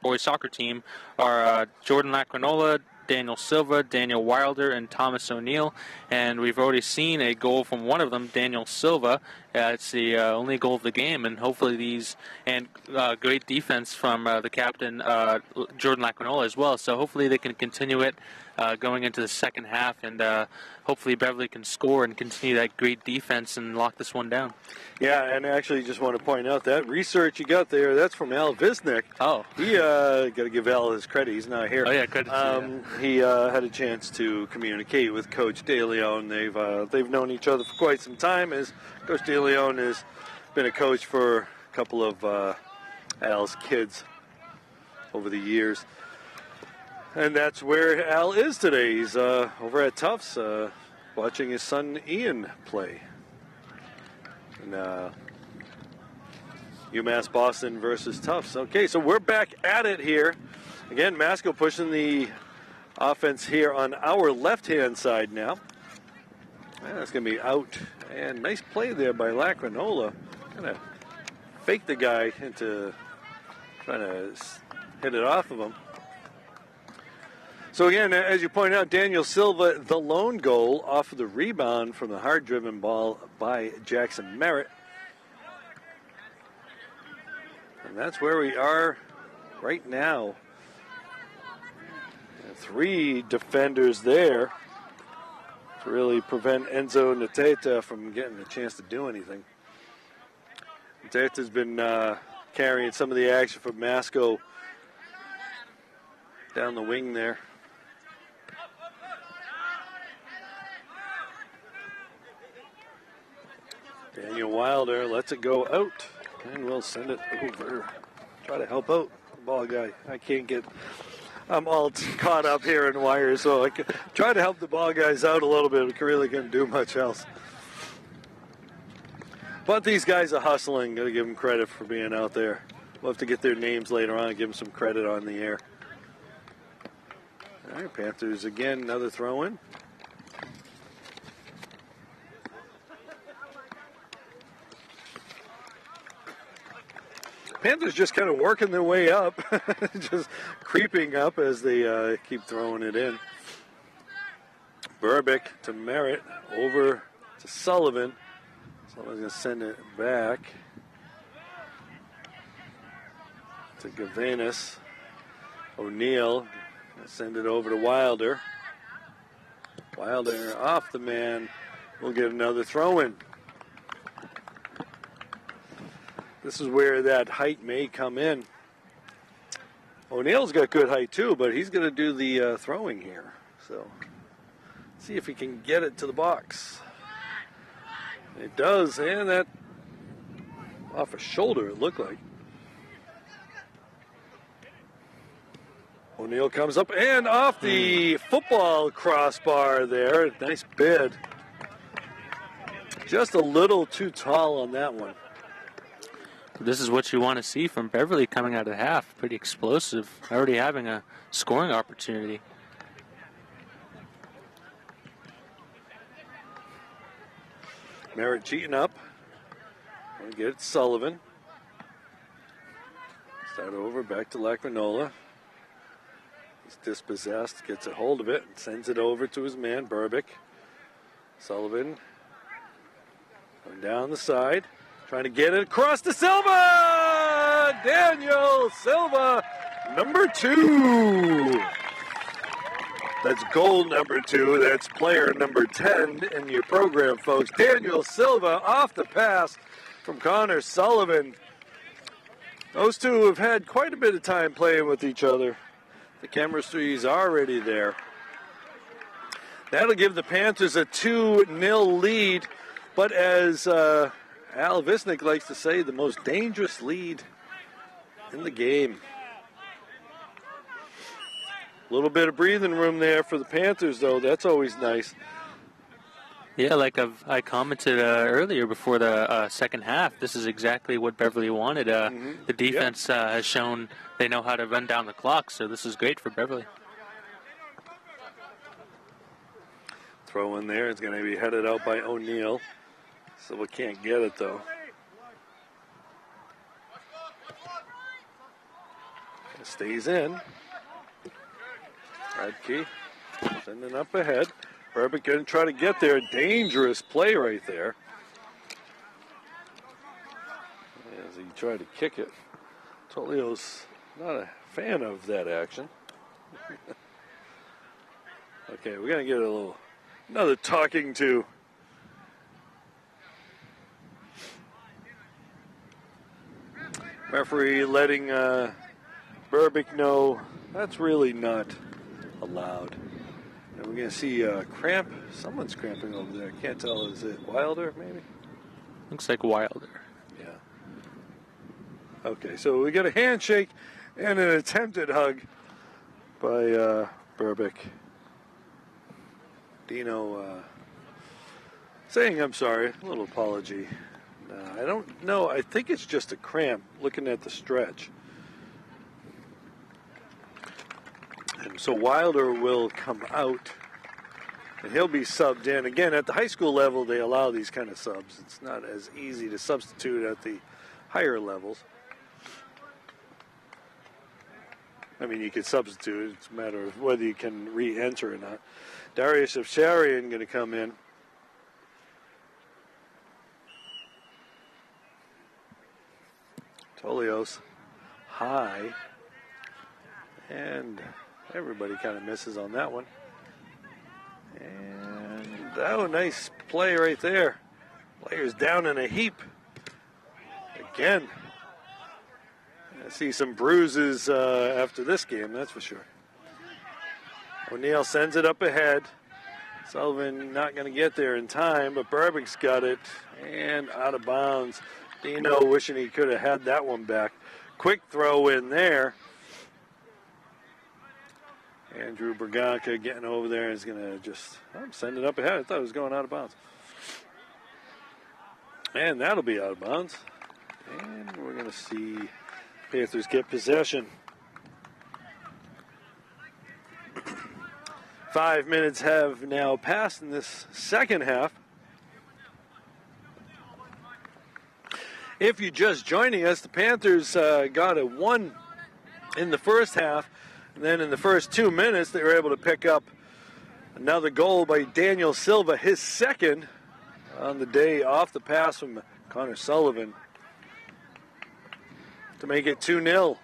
boys soccer team are Jordan Lacrinola, Daniel Silva, Daniel Wilder, and Thomas O'Neill. And we've already seen a goal from one of them, Daniel Silva. It's the only goal of the game, and hopefully these, and great defense from the captain, Jordan Lacrinola, as well. So hopefully they can continue it going into the second half, and hopefully Beverly can score and continue that great defense and lock this one down. Yeah, and actually just want to point out that research you got there, that's from Al Visnick. Oh. He, got to give Al his credit. He's not here. Oh, yeah, credit to you. He had a chance to communicate with Coach DeLeon. They've known each other for quite some time, as Coach DeLeon has been a coach for a couple of Al's kids over the years. And that's where Al is today. He's over at Tufts watching his son Ian play. And UMass Boston versus Tufts. Okay, so we're back at it here. Again, Masco pushing the offense here on our left-hand side now. And that's going to be out. And nice play there by Lacrinola. Kind of faked the guy into trying to hit it off of him. So again, as you point out, Daniel Silva, the lone goal off of the rebound from the hard-driven ball by Jackson Merritt. And that's where we are right now. 3 defenders there to really prevent Enzo Nateta from getting a chance to do anything. Nateta's been carrying some of the action for Masco down the wing there. Daniel Wilder lets it go out, and we'll send it over. Try to help out the ball guy. I'm all caught up here in wires, so I can try to help the ball guys out a little bit. We really can't do much else. But these guys are hustling. Got to give them credit for being out there. We'll have to get their names later on and give them some credit on the air. All right, Panthers again, another throw-in. Panthers just kind of working their way up, just creeping up as they keep throwing it in. Burbick to Merritt, over to Sullivan. Sullivan's going to send it back to Gavanis. O'Neal, send it over to Wilder. Wilder off the man. We'll get another throw-in. This is where that height may come in. O'Neal's got good height too, but he's going to do the throwing here. So, see if he can get it to the box. It does, and that off a shoulder it looked like. O'Neal comes up and off the football crossbar there. Nice bid. Just a little too tall on that one. This is what you want to see from Beverly coming out of half. Pretty explosive. Already having a scoring opportunity. Merritt cheating up. Going to get it to Sullivan. Start over, back to Lacrinola. He's dispossessed, gets a hold of it, and sends it over to his man, Burbick. Sullivan going down the side. Trying to get it across to Silva! Daniel Silva, number 2. That's goal number 2. That's player number 10 in your program, folks. Daniel Silva off the pass from Connor Sullivan. Those two have had quite a bit of time playing with each other. The chemistry is already there. That'll give the Panthers a 2-0 lead, but as Al Visnick likes to say, the most dangerous lead in the game. A little bit of breathing room there for the Panthers, though. That's always nice. Yeah, like I commented earlier before the second half, this is exactly what Beverly wanted. The defense has shown they know how to run down the clock, so this is great for Beverly. Throw in there. It's going to be headed out by O'Neal. So we can't get it, though. It stays in. Radke sending up ahead. Burbick going to try to get there. Dangerous play right there. As he tried to kick it. Tolio's not a fan of that action. Okay, we're going to get another talking to. Referee letting Burbick know that's really not allowed. And we're going to see cramp. Someone's cramping over there. Can't tell. Is it Wilder, maybe? Looks like Wilder. Yeah. Okay, so we got a handshake and an attempted hug by Burbick. Dino saying, I'm sorry, a little apology. I don't know. I think it's just a cramp looking at the stretch. And so Wilder will come out and he'll be subbed in. Again, at the high school level, they allow these kind of subs. It's not as easy to substitute at the higher levels. I mean, you could substitute. It's a matter of whether you can re-enter or not. Darius Afsharian going to come in. Tolios high. And everybody kind of misses on that one. And oh, nice play right there. Players down in a heap. Again. I see some bruises after this game, that's for sure. O'Neill sends it up ahead. Sullivan not going to get there in time, but Burbick's got it. And out of bounds. Dino wishing he could have had that one back. Quick throw in there. Andrew Berganca getting over there is going to just send it up ahead. I thought it was going out of bounds. And that'll be out of bounds. And we're going to see Panthers get possession. 5 minutes have now passed in this second half. If you're just joining us, the Panthers got a 1 in the first half. And then in the first 2 minutes, they were able to pick up another goal by Daniel Silva, his second on the day off the pass from Connor Sullivan to make it 2-0.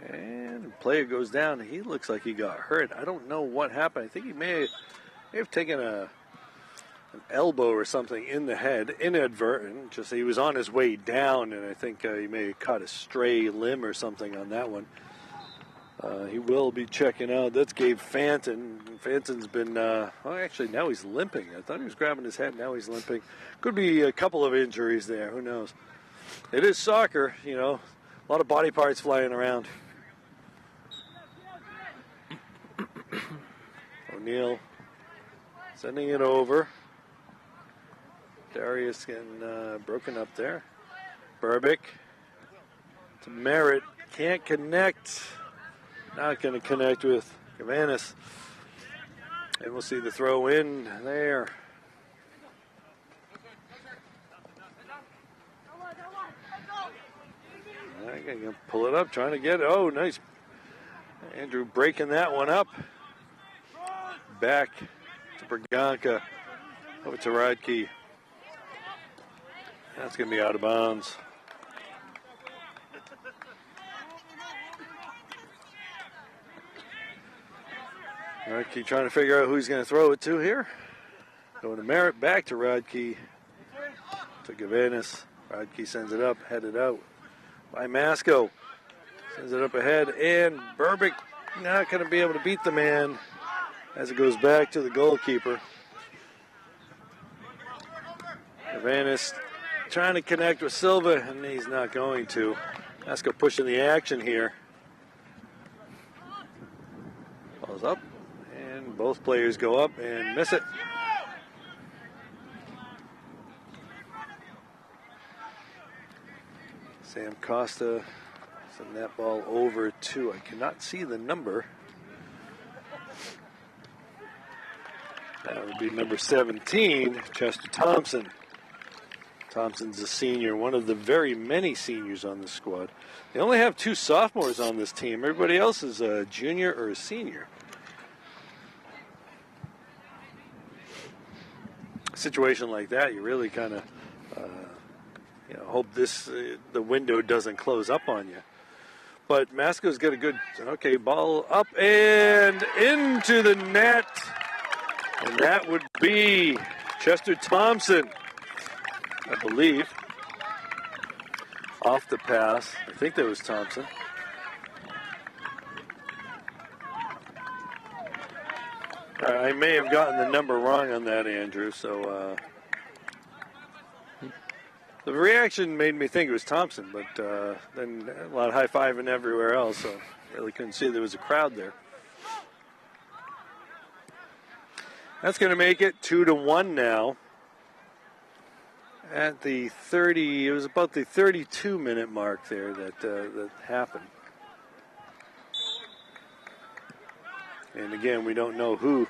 And the player goes down. He looks like he got hurt. I don't know what happened. I think he may have taken an elbow or something in the head, inadvertent. Just he was on his way down, and I think he may have caught a stray limb or something on that one. He will be checking out. That's Gabe Fanton. Fanton's been, actually now he's limping. I thought he was grabbing his head. Now he's limping. Could be a couple of injuries there. Who knows? It is soccer, you know. A lot of body parts flying around. O'Neill sending it over. Darius getting broken up there. Burbick to Merritt. Can't connect. Not going to connect with Gavanis. And we'll see the throw in there. I'm going to pull it up, trying to get it. Oh, nice. Andrew breaking that one up. Back to Berganca. Over to Radke. That's going to be out of bounds. Radke trying to figure out who he's going to throw it to here. Going to Merritt, back to Radke. To Gavanis. Radke sends it up, headed out by Masco. Sends it up ahead, and Burbick not going to be able to beat the man as it goes back to the goalkeeper. Gavanis trying to connect with Silva, and he's not going to. Masco pushing the action here. Falls up, and both players go up and miss it. Sam Costa sent that ball over to, I cannot see the number. That would be number 17, Chester Thompson. Thompson's a senior, one of the very many seniors on the squad. They only have 2 sophomores on this team. Everybody else is a junior or a senior. A situation like that, you really kind of hope the window doesn't close up on you. But Masco's got a good, okay, ball up and into the net. And that would be Chester Thompson, I believe. Off the pass. I think that was Thompson. I may have gotten the number wrong on that, Andrew, so the reaction made me think it was Thompson, but then a lot of high-fiving everywhere else, so really couldn't see there was a crowd there. That's going to make it 2-1 now. At the 30, it was about the 32-minute mark there that happened. And again, we don't know who.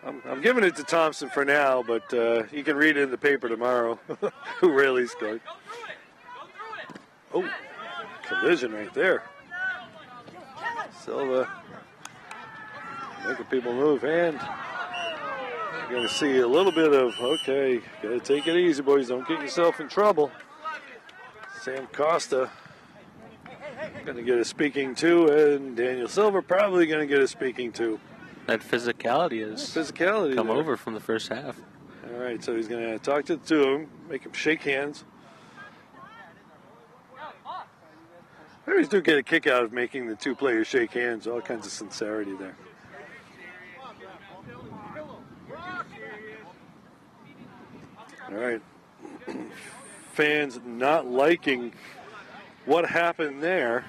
I'm giving it to Thompson for now, but you can read it in the paper tomorrow who really scored. Oh, collision right there. Silva making people move, and you're going to see a little bit of, okay, got to take it easy, boys. Don't get yourself in trouble. Sam Costa going to get a speaking to, and Daniel Silva probably going to get a speaking to. That physicality has come there. over from the first half. All right, so he's going to talk to the two of them, make them shake hands. I always do get a kick out of making the two players shake hands. All kinds of sincerity there. All right. Fans not liking what happened there.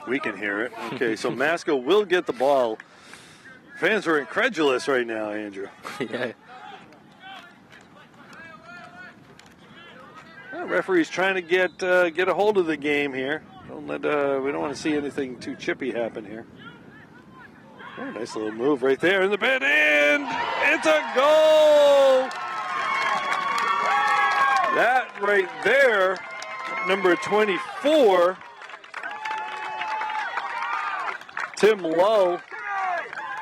We can hear it. Okay, so Masco will get the ball. Fans are incredulous right now, Andrew. Yeah. Well, referee's trying to get a hold of the game here. We don't want to see anything too chippy happen here. Oh, nice little move right there in the bed, and it's a goal! That right there, number 24, Tim Lowe.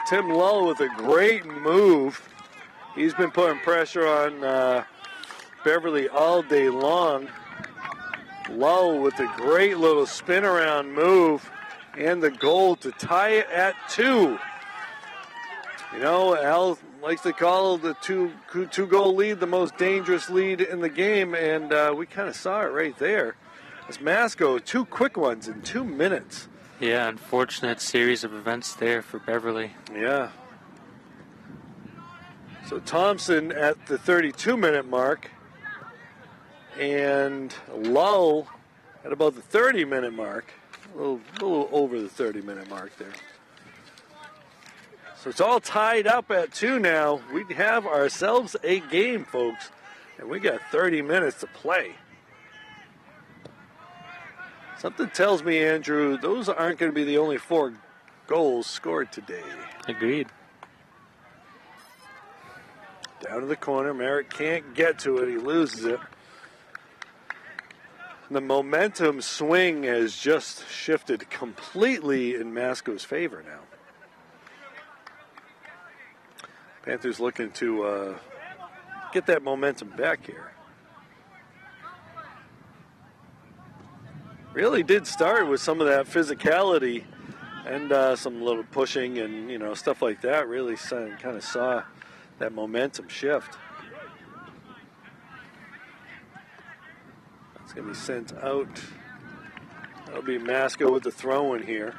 Tim Lowe with a great move. He's been putting pressure on Beverly all day long. Lowe with a great little spin around move and the goal to tie it at 2. You know, Al likes to call the two-goal lead the most dangerous lead in the game, and we kind of saw it right there. As Masco, 2 quick ones in 2 minutes. Yeah, unfortunate series of events there for Beverly. Yeah. So Thompson at the 32-minute mark, and Lowe at about the 30-minute mark. A little over the 30-minute mark there. So it's all tied up at 2 now. We have ourselves a game, folks, and we got 30 minutes to play. Something tells me, Andrew, those aren't going to be the only 4 goals scored today. Agreed. Down to the corner. Merritt can't get to it. He loses it. The momentum swing has just shifted completely in Masco's favor now. Panthers looking to get that momentum back here. Really did start with some of that physicality and some little pushing and, stuff like that. Really kind of saw that momentum shift. That's going to be sent out. That'll be Masco with the throw in here.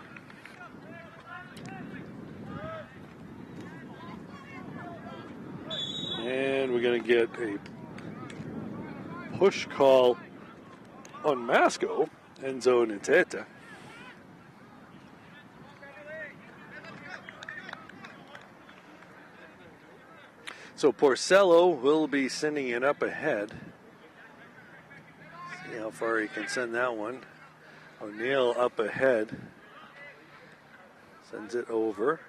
And we're going to get a push call on Masco. Enzo Niteta. So Porcello will be sending it up ahead. See how far he can send that one. O'Neill up ahead. Sends it over.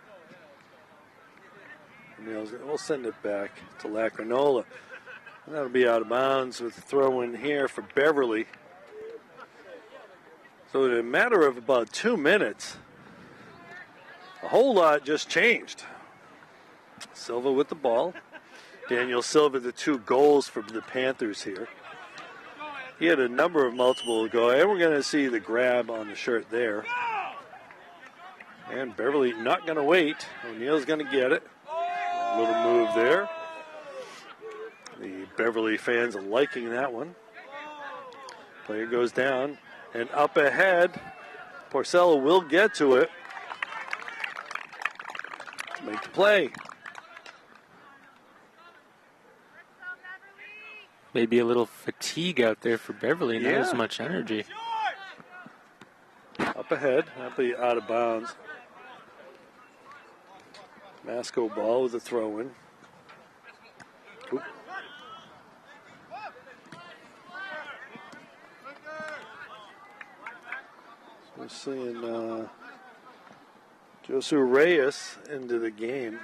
We'll send it back to Lacrinola. And that'll be out of bounds with the throw in here for Beverly. So in a matter of about 2 minutes, a whole lot just changed. Silva with the ball. Daniel Silva, the 2 goals for the Panthers here. He had a number of multiple go, and we're going to see the grab on the shirt there. And Beverly not going to wait. O'Neill's going to get it. A little move there. The Beverly fans are liking that one. Player goes down and up ahead. Porcello will get to it to make the play. Maybe a little fatigue out there for Beverly, not Yeah. as much energy. Up ahead, that'll be out of bounds. Masco ball with a throw in. Oop. We're seeing Josu Reyes into the game.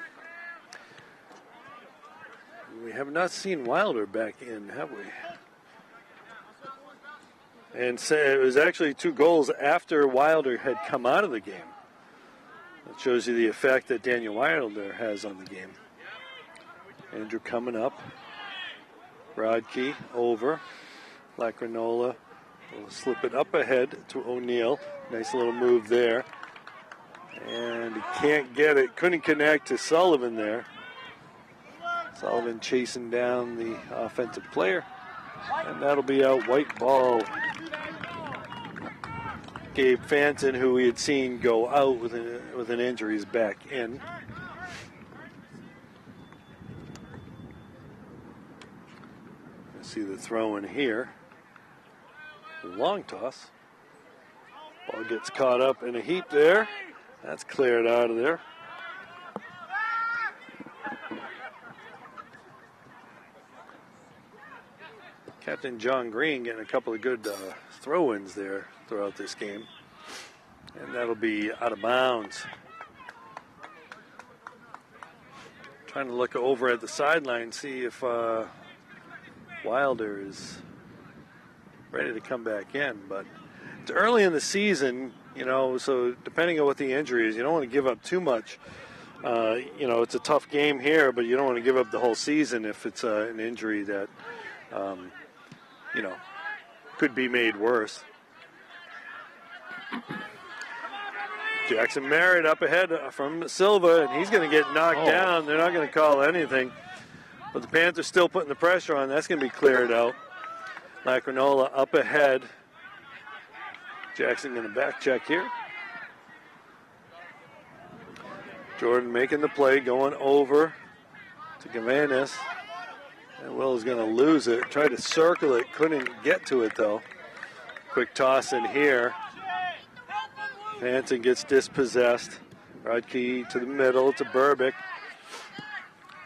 We have not seen Wilder back in, have we? And so it was actually 2 goals after Wilder had come out of the game. That shows you the effect that Daniel Wilder has on the game. Andrew coming up. Rodkey over. Lacrinola will slip it up ahead to O'Neill. Nice little move there. And he can't get it. Couldn't connect to Sullivan there. Sullivan chasing down the offensive player. And that'll be a white ball. Gabe Fanton, who we had seen go out with an injury, is back in. See the throw in here. Long toss. Ball gets caught up in a heap there. That's cleared out of there. Captain John Green getting a couple of good throw-ins there throughout this game. And that'll be out of bounds. Trying to look over at the sideline, see if Wilder is ready to come back in. But it's early in the season, you know, so depending on what the injury is, you don't want to give up too much. You know, it's a tough game here, but you don't want to give up the whole season if it's an injury that, you know, could be made worse. Jackson Merritt up ahead from Silva, and he's going to get knocked down. They're not going to call anything. But the Panthers still putting the pressure on. That's going to be cleared out. Lacrinola up ahead. Jackson going to back check here. Jordan making the play, going over to Gavanis. And Will's going to lose it. Tried to circle it, couldn't get to it though. Quick toss in here. Hanson gets dispossessed. Rodkey to the middle to Burbick.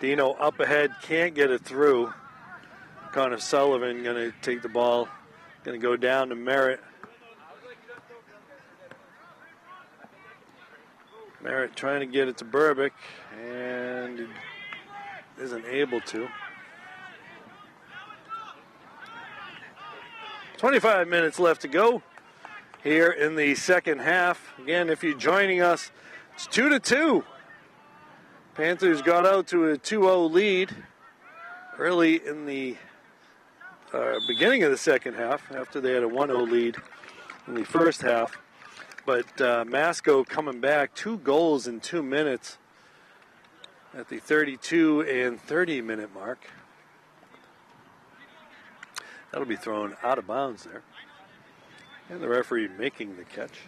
Dino up ahead, can't get it through. Connor Sullivan going to take the ball. Going to go down to Merritt. Merritt trying to get it to Burbick, and isn't able to. 25 minutes left to go here in the second half. Again, if you're joining us, it's 2-2. Panthers got out to a 2-0 lead early in the beginning of the second half after they had a 1-0 lead in the first half. But Masco coming back, 2 goals in 2 minutes at the 32 and 30 minute mark. That'll be thrown out of bounds there. And the referee making the catch.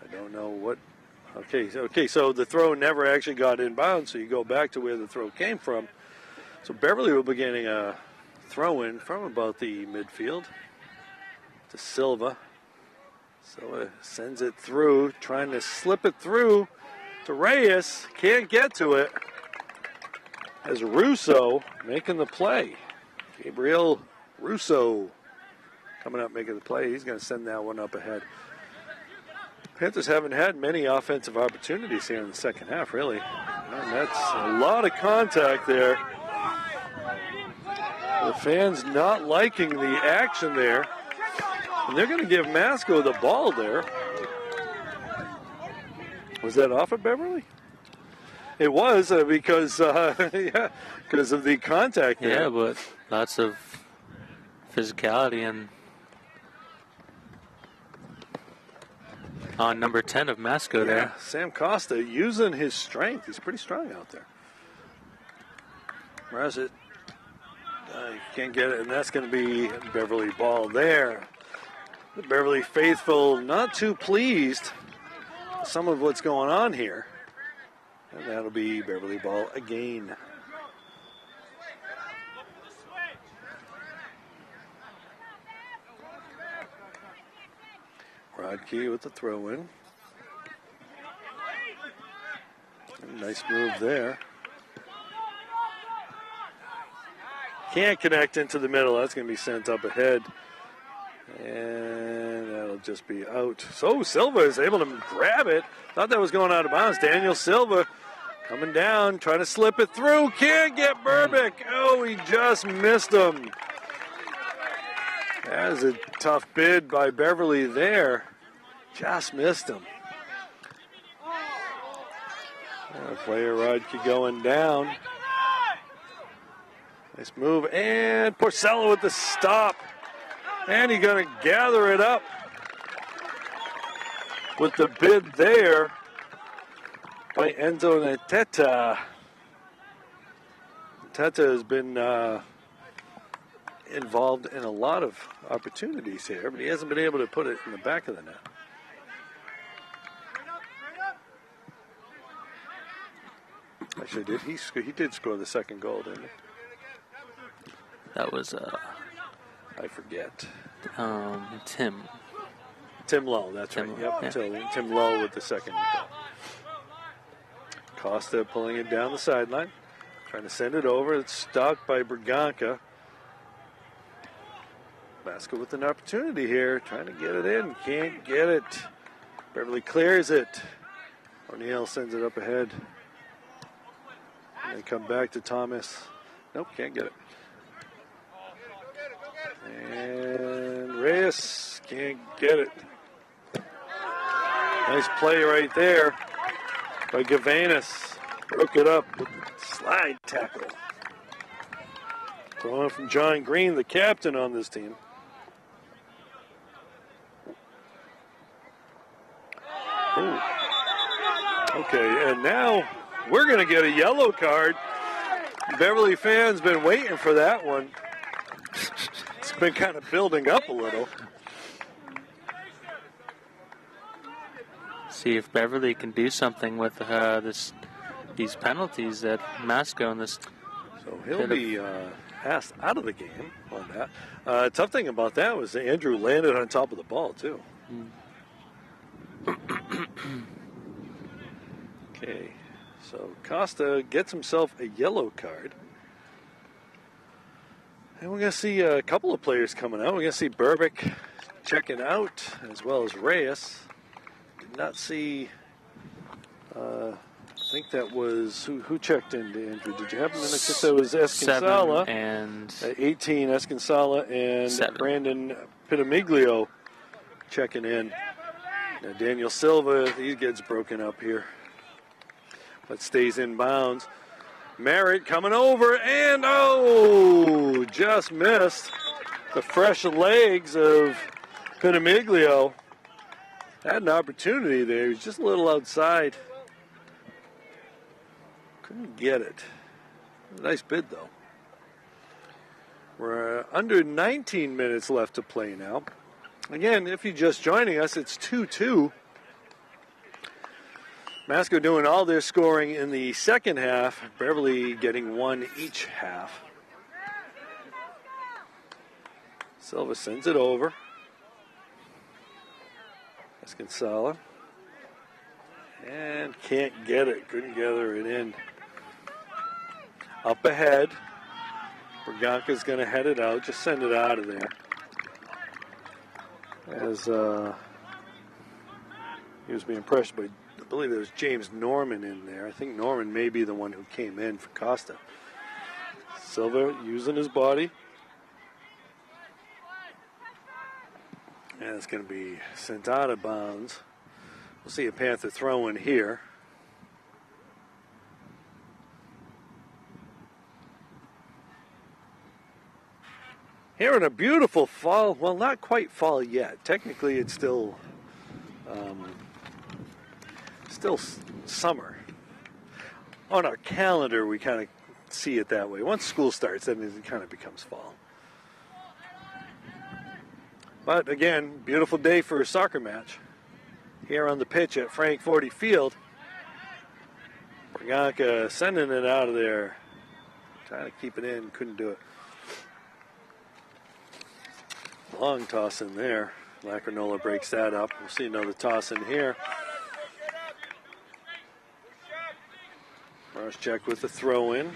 I don't know what. Okay, so the throw never actually got in bounds, so you go back to where the throw came from. So Beverly will be getting a throw in from about the midfield to Silva. Silva sends it through, trying to slip it through to Reyes. Can't get to it. As Russo making the play. Gabriel Russo coming up making the play. He's going to send that one up ahead. Panthers haven't had many offensive opportunities here in the second half, really. And that's a lot of contact there. The fans not liking the action there. And they're going to give Masco the ball there. Was that off of Beverly? It was because yeah, because of the contact there. Yeah, but lots of physicality and on number 10 of Masco there. Sam Costa using his strength. He's pretty strong out there. Where's it? Can't get it, and that's going to be Beverly ball there. The Beverly faithful not too pleased with some of what's going on here. And that'll be Beverly ball again. Rodkey with the throw in. Nice move there. Can't connect into the middle. That's going to be sent up ahead. And that'll just be out. So Silva is able to grab it. Thought that was going out of bounds. Daniel Silva coming down, trying to slip it through. Can't get Burbick. Oh, he just missed him. That is a tough bid by Beverly there. Just missed him. Player Rodkey going down. Nice move. And Porcello with the stop. And he's going to gather it up with the bid there by Enzo Nateta. Nateta has been involved in a lot of opportunities here, but he hasn't been able to put it in the back of the net. Actually, he did score the second goal, didn't he? That was I forget. Tim Lowe, that's Tim right. Lowe, Yep, yeah. Tim Lowe with the second goal. Costa pulling it down the sideline. Trying to send it over. It's stopped by Braganca. Masco with an opportunity here. Trying to get it in. Can't get it. Beverly clears it. O'Neill sends it up ahead. And they come back to Thomas. Nope, can't get it. And Reyes can't get it. Nice play right there by Gavanis. Broke it up with a slide tackle. Throwing from John Green, the captain on this team. Ooh. Okay, and now we're going to get a yellow card. Beverly fans been waiting for that one. It's been kind of building up a little. See if Beverly can do something with these penalties that Masco in this. So he'll be asked out of the game on that. Tough thing about that was that Andrew landed on top of the ball too. Okay, so Costa gets himself a yellow card. And we're going to see a couple of players coming out. We're going to see Burbick checking out, as well as Reyes. Did not see, I think that was, who checked in, Andrew? Did you happen to notice that was Escansala? 7 and 18, Escansala, and 7. Brandon Pitamiglio checking in. Now Daniel Silva, he gets broken up here, but stays in bounds. Merritt coming over, and just missed the fresh legs of Pitamiglio. Had an opportunity there. He was just a little outside. Couldn't get it. Nice bid, though. We're under 19 minutes left to play now. Again, if you're just joining us, it's 2-2. Masco doing all their scoring in the second half. Beverly getting one each half. Silva sends it over. Escansala. And can't get it. Couldn't gather it in. Up ahead. Braganca's going to head it out. Just send it out of there. As he was being pressured by, I believe there was James Norman in there. I think Norman may be the one who came in for Costa. Silva using his body. And it's going to be sent out of bounds. We'll see a Panther throw in here. Here in a beautiful fall, well, not quite fall yet. Technically, it's still summer. On our calendar, we kind of see it that way. Once school starts, then it kind of becomes fall. But again, beautiful day for a soccer match. Here on the pitch at Frank 40 Field. Braganca sending it out of there. Trying to keep it in, couldn't do it. Long toss in there. Lacrinola breaks that up. We'll see another toss in here. Marshcheck with the throw in.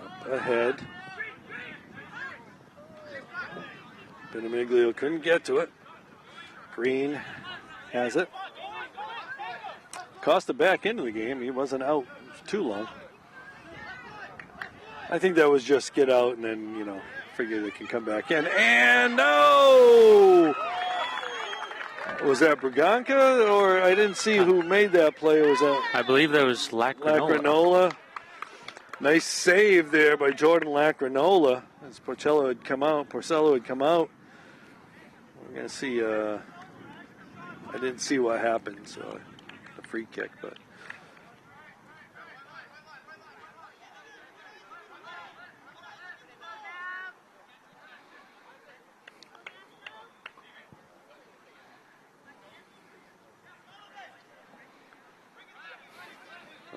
Up ahead. Benemiglio couldn't get to it. Green has it. Costa back into the game. He wasn't out too long. I think that was just get out and then, figure they can come back in. And no! Was that Braganca, or I didn't see who made that play? Was that? I believe that was Lacrinola. Nice save there by Jordan Lacrinola as Porcello had come out. We're going to see, I didn't see what happened, so a free kick, but.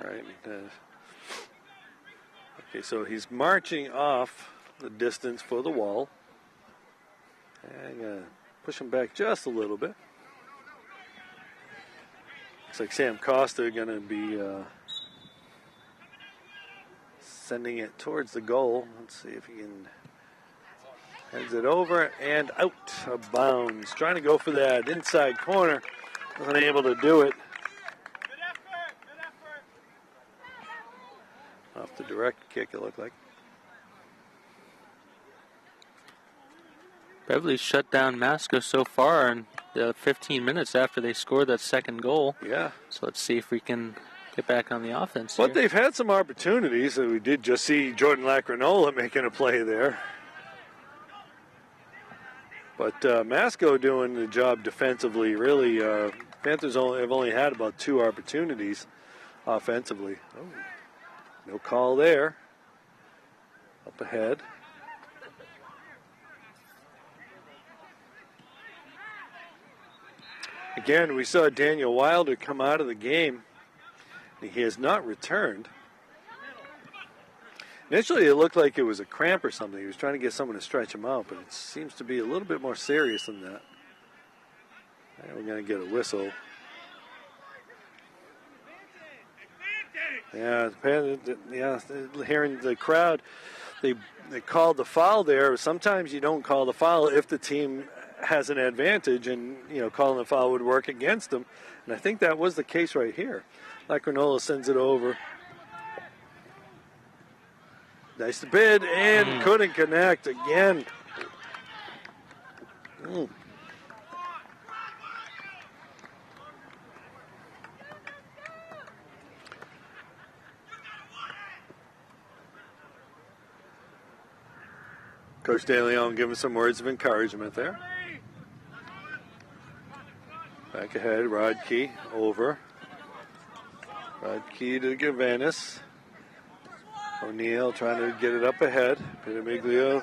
All right. Okay, so he's marching off the distance for the wall. And I'm going to push him back just a little bit. Looks like Sam Costa going to be sending it towards the goal. Let's see if he can. Heads it over and out of bounds. Trying to go for that inside corner. Wasn't able to do it. Off the direct kick, it looked like. Beverly shut down Masco so far in the 15 minutes after they scored that second goal. Yeah. So let's see if we can get back on the offense But here. they've had some opportunities. We did just see Jordan Lacrinola making a play there. But Masco doing the job defensively. Really, Panthers have only had about 2 opportunities offensively. Oh. No call there. Up ahead. Again, we saw Daniel Wilder come out of the game. He has not returned. Initially, it looked like it was a cramp or something. He was trying to get someone to stretch him out, but it seems to be a little bit more serious than that. And we're going to get a whistle. Yeah, hearing the crowd, they called the foul there. Sometimes you don't call the foul if the team has an advantage, and calling the foul would work against them. And I think that was the case right here. Lacrinola sends it over. Nice to bid and couldn't connect again. Coach De Leon giving some words of encouragement there. Back ahead, Rodkey over. Rodkey to Gavanis. O'Neill trying to get it up ahead. Benemiglio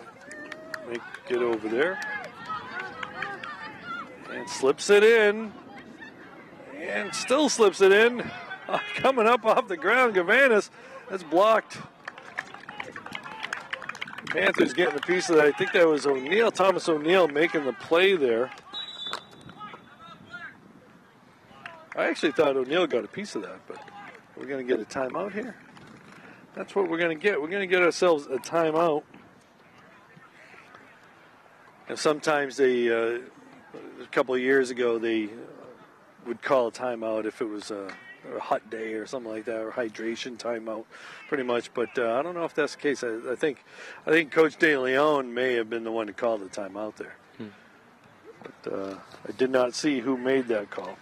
make it over there. And slips it in. And still slips it in. Coming up off the ground, Gavanis. That's blocked. Panthers getting a piece of that. I think that was O'Neill, Thomas O'Neill making the play there. I actually thought O'Neill got a piece of that, but we're going to get a timeout here. That's what we're going to get. We're going to get ourselves a timeout. And sometimes a couple of years ago, they would call a timeout if it was a hot day or something like that, or hydration timeout, pretty much. But I don't know if that's the case. I think Coach De Leon may have been the one to call the timeout there. But I did not see who made that call.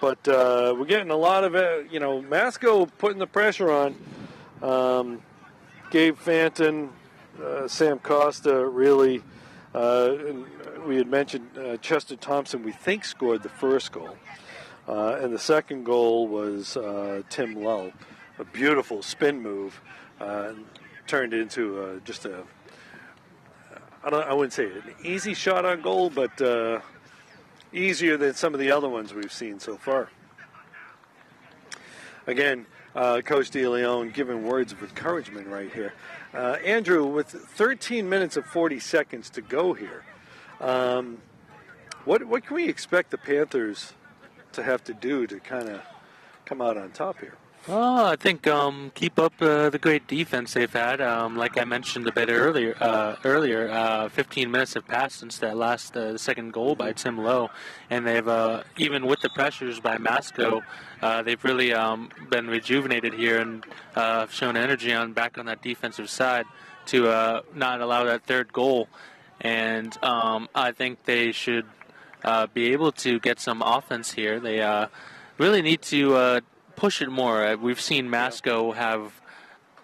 But we're getting a lot of it. Masco putting the pressure on. Gabe Fanton Sam Costa really, and we had mentioned Chester Thompson, we think, scored the first goal. And the second goal was Tim Lull. A beautiful spin move. Turned into just a, I wouldn't say an easy shot on goal, but easier than some of the other ones we've seen so far. Again, Coach DeLeon giving words of encouragement right here. Andrew, with 13 minutes and 40 seconds to go here, what can we expect the Panthers to have to do to kind of come out on top here? Oh, I think keep up the great defense they've had. Like I mentioned a bit earlier, 15 minutes have passed since that last the second goal by Tim Lowe, and they've even with the pressures by Masco, they've really been rejuvenated here and shown energy back on that defensive side to not allow that third goal. And I think they should be able to get some offense here. They really need to push it more. We've seen Masco have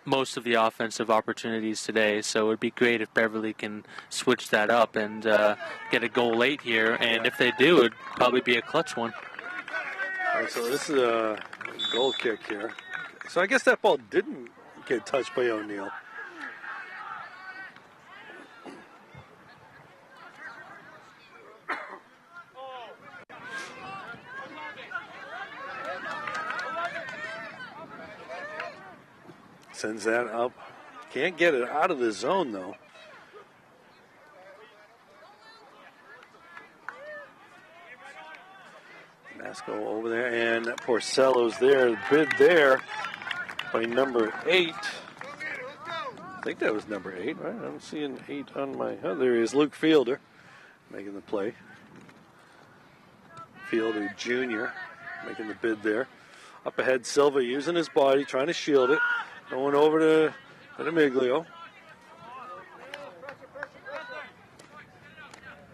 most of the offensive opportunities today, so it would be great if Beverly can switch that up and get a goal late here. And if they do, it'd probably be a clutch one. All right, so this is a goal kick here. So I guess that ball didn't get touched by O'Neill. Sends that up. Can't get it out of the zone, though. Masco over there, and Porcello's there. Bid there by number 8. I think that was number 8, right? I don't see an 8 on my... Oh, there he is, Luke Fielder, making the play. Fielder Jr. making the bid there. Up ahead, Silva using his body, trying to shield it. Going over to Miglio.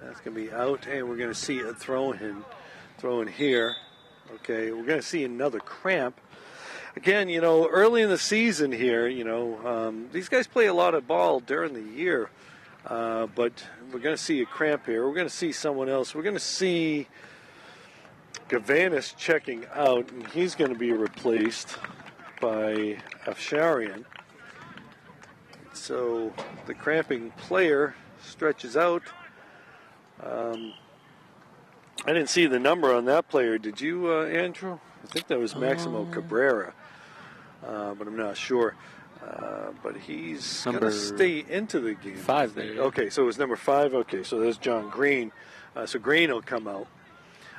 That's going to be out, and we're going to see a throw in here. Okay, we're going to see another cramp. Again, you know, early in the season here, you know, these guys play a lot of ball during the year, but we're going to see a cramp here. We're going to see someone else. We're going to see Gavanis checking out, and he's going to be replaced by Afsharian. So the cramping player stretches out. I didn't see the number on that player. Did you, Andrew? I think that was Maximo Cabrera, but I'm not sure. But he's going to stay into the game. 5 there. Yeah. Okay, so it was number 5. Okay, so there's John Green. So Green will come out.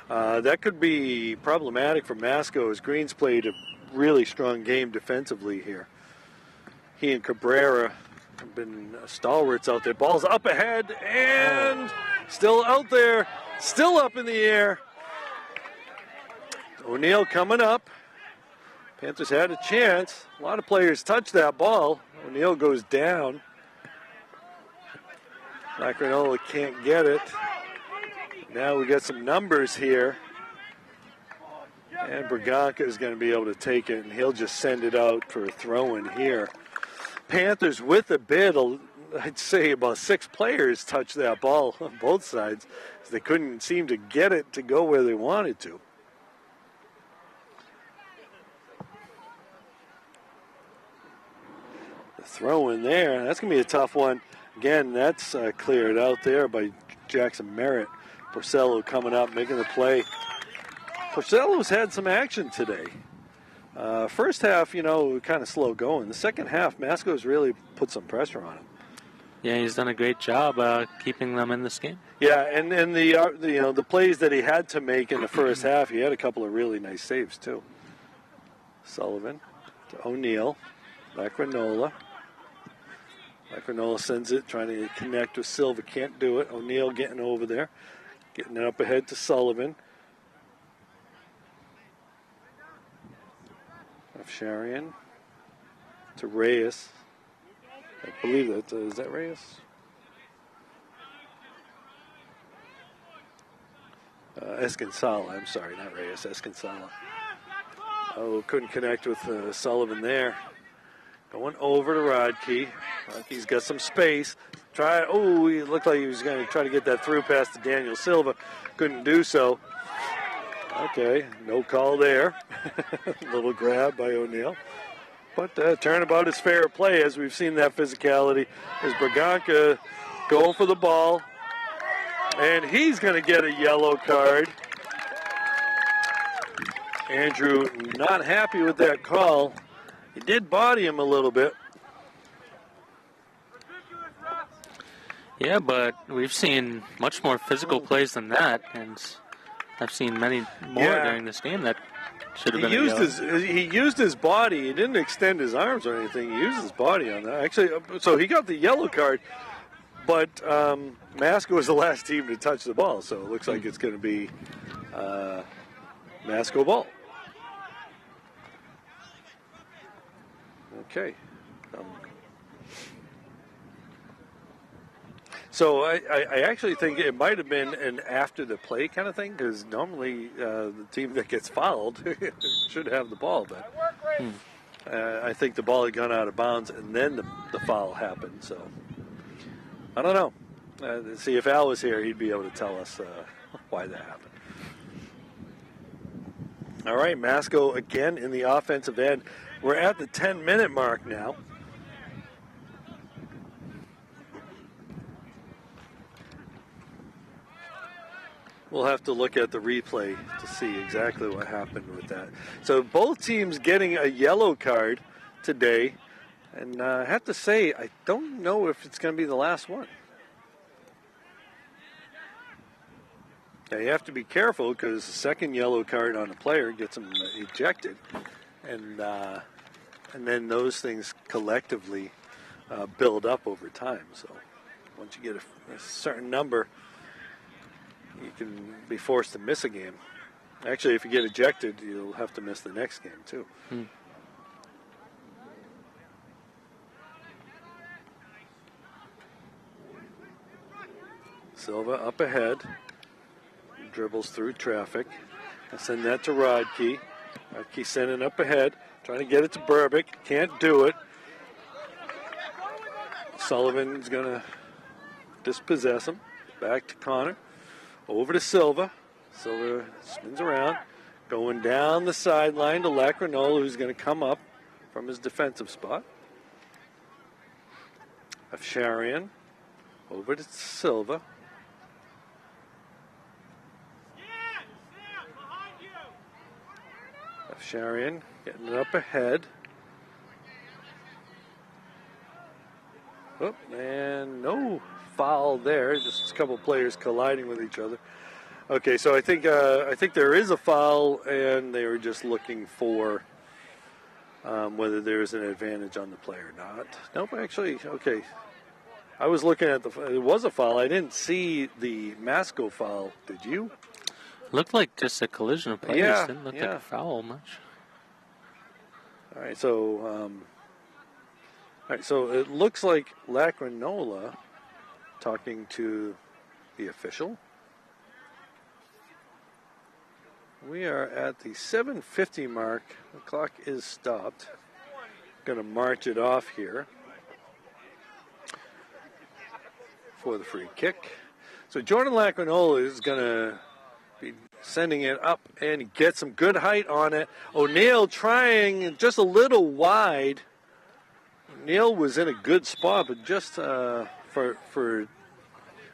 That could be problematic for Masco, as Green's played a really strong game defensively here. He and Cabrera have been stalwarts out there. Ball's up ahead and still out there, still up in the air. O'Neill coming up. Panthers had a chance. A lot of players touched that ball. O'Neill goes down. Lacrinola can't get it. Now we got some numbers here. And Braganca is going to be able to take it, and he'll just send it out for a throw-in here. Panthers with a bid, I'd say about 6 players touched that ball on both sides. They couldn't seem to get it to go where they wanted to. The throw-in there, that's going to be a tough one. Again, that's cleared out there by Jackson Merritt. Porcello coming up, making the play. Porcello's had some action today. First half, you know, kind of slow going. The second half, Masco's really put some pressure on him. Yeah, he's done a great job keeping them in this game. Yeah, and the plays that he had to make in the first half, he had a couple of really nice saves too. Sullivan to O'Neill, Lacrinola. Lacrinola sends it, trying to connect with Silva, can't do it. O'Neill getting over there, getting it up ahead to Sullivan. Sharian to Reyes. I believe that is that Reyes? Escansala. I'm sorry, not Reyes. Escansala. Oh, couldn't connect with Sullivan there. Going over to Rodkey. He's got some space. He looked like he was going to try to get that through past to Daniel Silva. Couldn't do so. Okay, no call there. Little grab by O'Neill. But turnabout is fair play, as we've seen that physicality. As Braganca going for the ball. And he's going to get a yellow card. Andrew not happy with that call. He did body him a little bit. Yeah, but we've seen much more physical plays than that, and I've seen many more during this game that should have been a yellow. He used his body. He didn't extend his arms or anything. He used his body on that. Actually, so he got the yellow card, but Masco was the last team to touch the ball, so it looks like it's going to be Masco ball. Okay. So I actually think it might have been an after the play kind of thing, because normally the team that gets fouled should have the ball, but I think the ball had gone out of bounds and then the foul happened. So I don't know. See, if Al was here, he'd be able to tell us why that happened. All right, Masco again in the offensive end. We're at the 10-minute mark now. We'll have to look at the replay to see exactly what happened with that. So both teams getting a yellow card today. And I have to say, I don't know if it's going to be the last one. Now, you have to be careful, because the second yellow card on a player gets him ejected. And then those things collectively build up over time. So once you get a certain number, you can be forced to miss a game. Actually, if you get ejected, you'll have to miss the next game, too. Silva up ahead. Dribbles through traffic. I send that to Rodkey. Rodkey sending up ahead. Trying to get it to Burbick. Can't do it. Sullivan's going to dispossess him. Back to Connor. Over to Silva. Silva spins around. Going down the sideline to Lacrinola, who's going to come up from his defensive spot. Afsharian. Over to Silva. Afsharian getting it up ahead. Oh, and no foul there. Just a couple players colliding with each other. Okay, so I think there is a foul, and they were just looking for whether there's an advantage on the play or not. Nope, actually, okay. I was looking at it was a foul. I didn't see the Masco foul. Did you? Looked like just a collision of players. Yeah, Didn't look like a foul much. All right, so it looks like Lacrinola talking to the official. We are at the 7:50 mark. The clock is stopped. Going to march it off here for the free kick. So Jordan Lacrinola is going to be sending it up and get some good height on it. O'Neill trying just a little wide. O'Neill was in a good spot, but just for was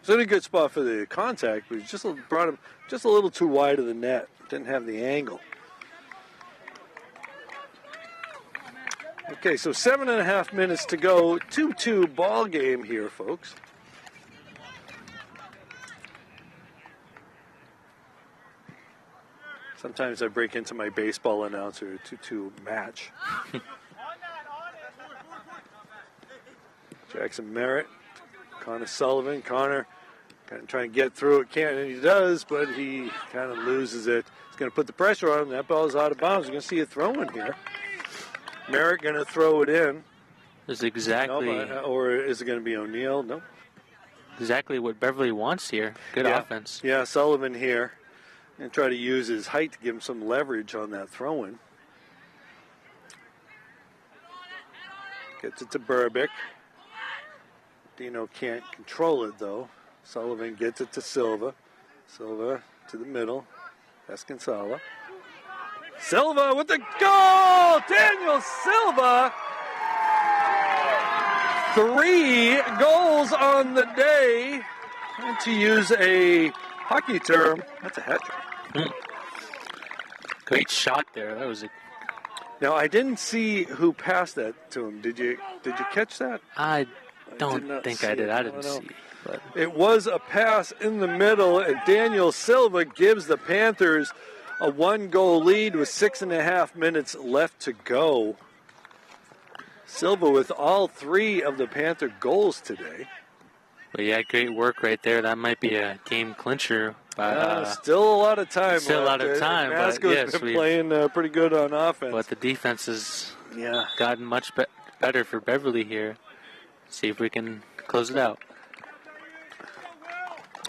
in a good spot for the contact, but just brought him just a little too wide of the net. Didn't have the angle. Okay, so 7.5 minutes to go. 2-2 ball game here, folks. Sometimes I break into my baseball announcer, 2-2 match. Jackson Merritt, Connor Sullivan. Connor kind of trying to get through it, and he does, but he kind of loses it. He's going to put the pressure on him. That ball is out of bounds. We're going to see a throw in here. Merritt going to throw it in. Is exactly. No, or is it going to be O'Neill? No. Exactly what Beverly wants here. Good offense. Yeah, Sullivan here. And try to use his height to give him some leverage on that throw-in. Gets it to Burbick. Dino can't control it, though. Sullivan gets it to Silva. Silva to the middle. Escansala. Silva with the goal! Daniel Silva! 3 goals on the day. And to use a hockey term, that's a hat trick. Great shot there. That was a... Now, I didn't see who passed that to him. Did you catch that? I don't think I did. I didn't see. But it was a pass in the middle, and Daniel Silva gives the Panthers a 1-goal lead with 6.5 minutes left to go. Silva with all 3 of the Panther goals today. But yeah, great work right there. That might be a game clincher. Still a lot of time. Still a lot of time. Masco's been playing pretty good on offense. But the defense has gotten much better for Beverly here. See if we can close it out.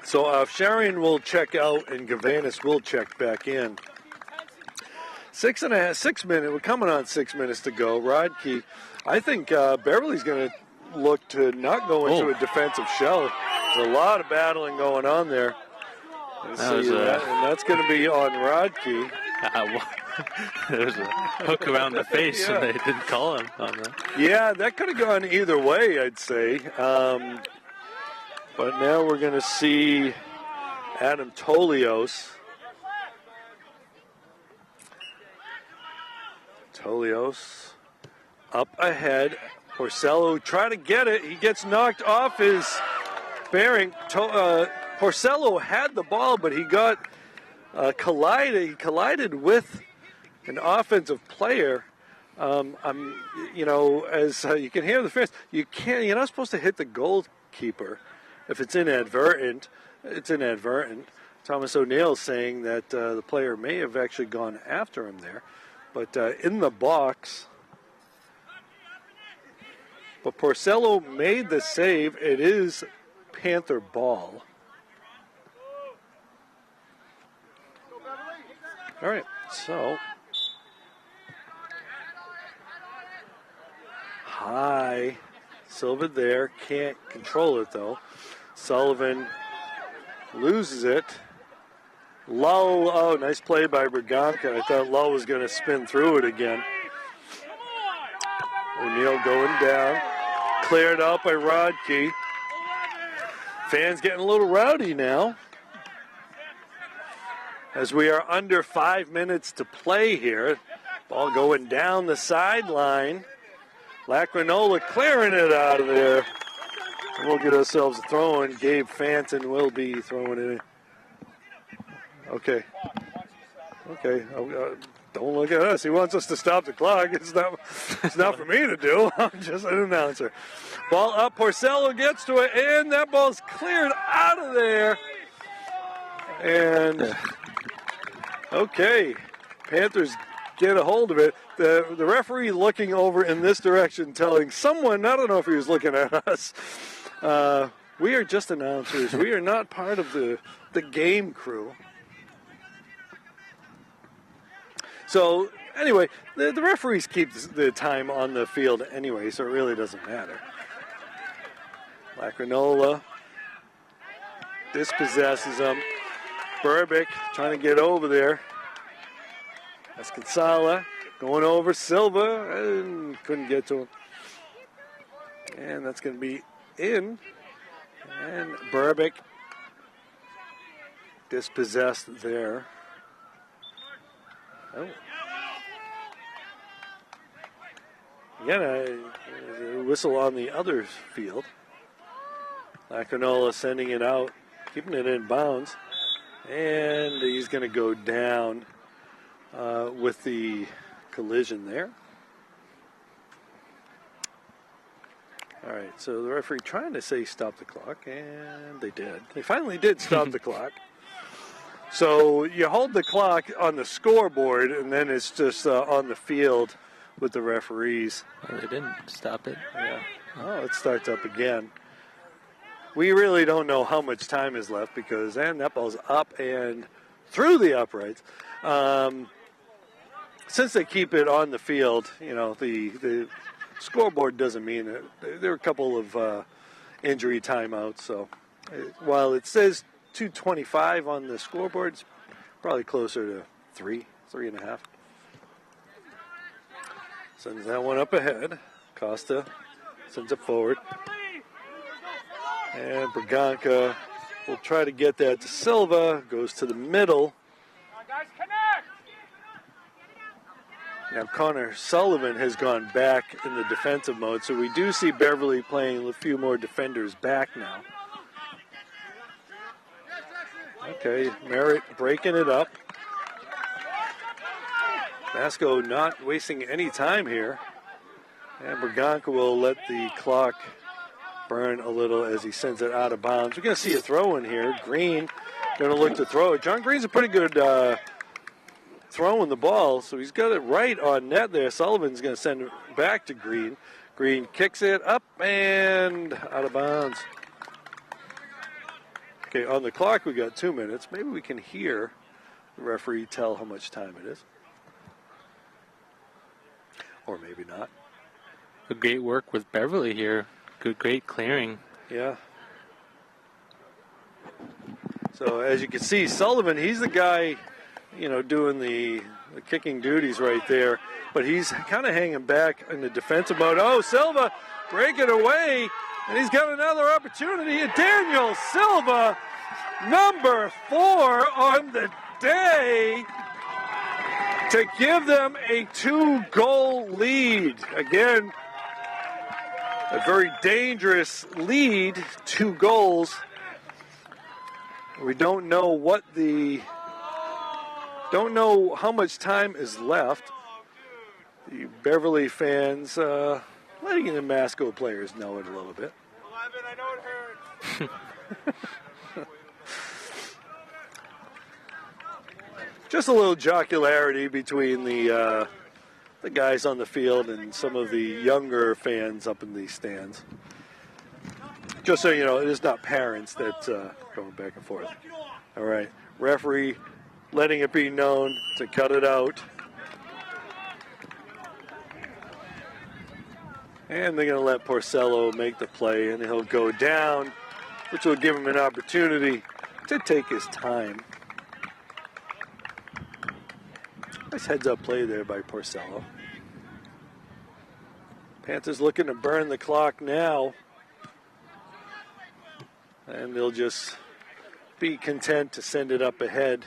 So Sharian will check out and Gavanis will check back in. 6 minutes. We're coming on 6 minutes to go. Rodkey, I think Beverly's going to look to not go into a defensive shell. There's a lot of battling going on there. And that's going to be on Rodkey. There was a hook around the face and they didn't call him on that. Yeah, that could have gone either way, I'd say. But now we're going to see Adam Tolios. Tolios up ahead. Porcello trying to get it. He gets knocked off his bearing. Porcello had the ball, but he got collided. He collided with an offensive player. As you can hear the fans, you're not supposed to hit the goalkeeper. If it's inadvertent, it's inadvertent. Thomas O'Neill saying that the player may have actually gone after him there. But in the box. But Porcello made the save. It is Panther ball. All right, so. High. Silva there. Can't control it, though. Sullivan loses it. Lowe, nice play by Bergamka. I thought Lowe was going to spin through it again. O'Neill going down. Cleared out by Rodkey. Fans getting a little rowdy now. As we are under 5 minutes to play here. Ball going down the sideline. Lacrinola clearing it out of there. We'll get ourselves a throw in. Gabe Fanton will be throwing it in. Okay. Don't look at us. He wants us to stop the clock. It's not for me to do. I'm just an announcer. Ball up. Porcello gets to it, and that ball's cleared out of there. And, okay. Panthers get a hold of it. The referee looking over in this direction, telling someone, I don't know if he was looking at us, we are just announcers. We are not part of the game crew. So, anyway, the referees keep the time on the field anyway, so it really doesn't matter. Lacrinola dispossesses him. Burbick trying to get over there. Escansala going over Silva and couldn't get to him. And that's going to be in. And Burbick dispossessed there. Oh. Again, a whistle on the other field. Lacrinola sending it out, keeping it in bounds. And he's going to go down with the collision there. All right, so the referee trying to say stop the clock, and they did. They finally did stop the clock. So you hold the clock on the scoreboard, and then it's just on the field with the referees. Well, they didn't stop it. Yeah. Oh, it starts up again. We really don't know how much time is left because that ball's up and through the uprights. Since they keep it on the field, the scoreboard doesn't mean it. There are a couple of injury timeout. So while it says 2:25 on the scoreboard, it's probably closer to 3.5. Sends that one up ahead. Costa sends it forward. And Braganca will try to get that to Silva. Goes to the middle. Now Connor Sullivan has gone back in the defensive mode, so we do see Beverly playing a few more defenders back now. Okay, Merritt breaking it up. Masco not wasting any time here. And Braganca will let the clock burn a little as he sends it out of bounds. We're going to see a throw in here. Green going to look to throw it. John Green's a pretty good throwing the ball, so he's got it right on net there. Sullivan's going to send it back to Green. Green kicks it up and out of bounds. Okay, on the clock we got 2 minutes. Maybe we can hear the referee tell how much time it is. Or maybe not. Great work with Beverly here. Great clearing. Yeah. So as you can see, Sullivan, he's the guy, doing the kicking duties right there. But he's kind of hanging back in the defensive mode. Oh, Silva breaking away. And he's got another opportunity. And Daniel Silva, number 4 on the day, to give them a 2-goal lead. Again, a very dangerous lead, 2 goals. We don't know how much time is left. The Beverly fans letting the Masco players know it a little bit. 11, I know it hurts. Just a little jocularity between the guys on the field and some of the younger fans up in these stands. Just so you know, it is not parents that going back and forth. All right, referee letting it be known to cut it out. And they're going to let Porcello make the play, and he'll go down, which will give him an opportunity to take his time. Nice heads-up play there by Porcello. Panthers looking to burn the clock now. And they'll just be content to send it up ahead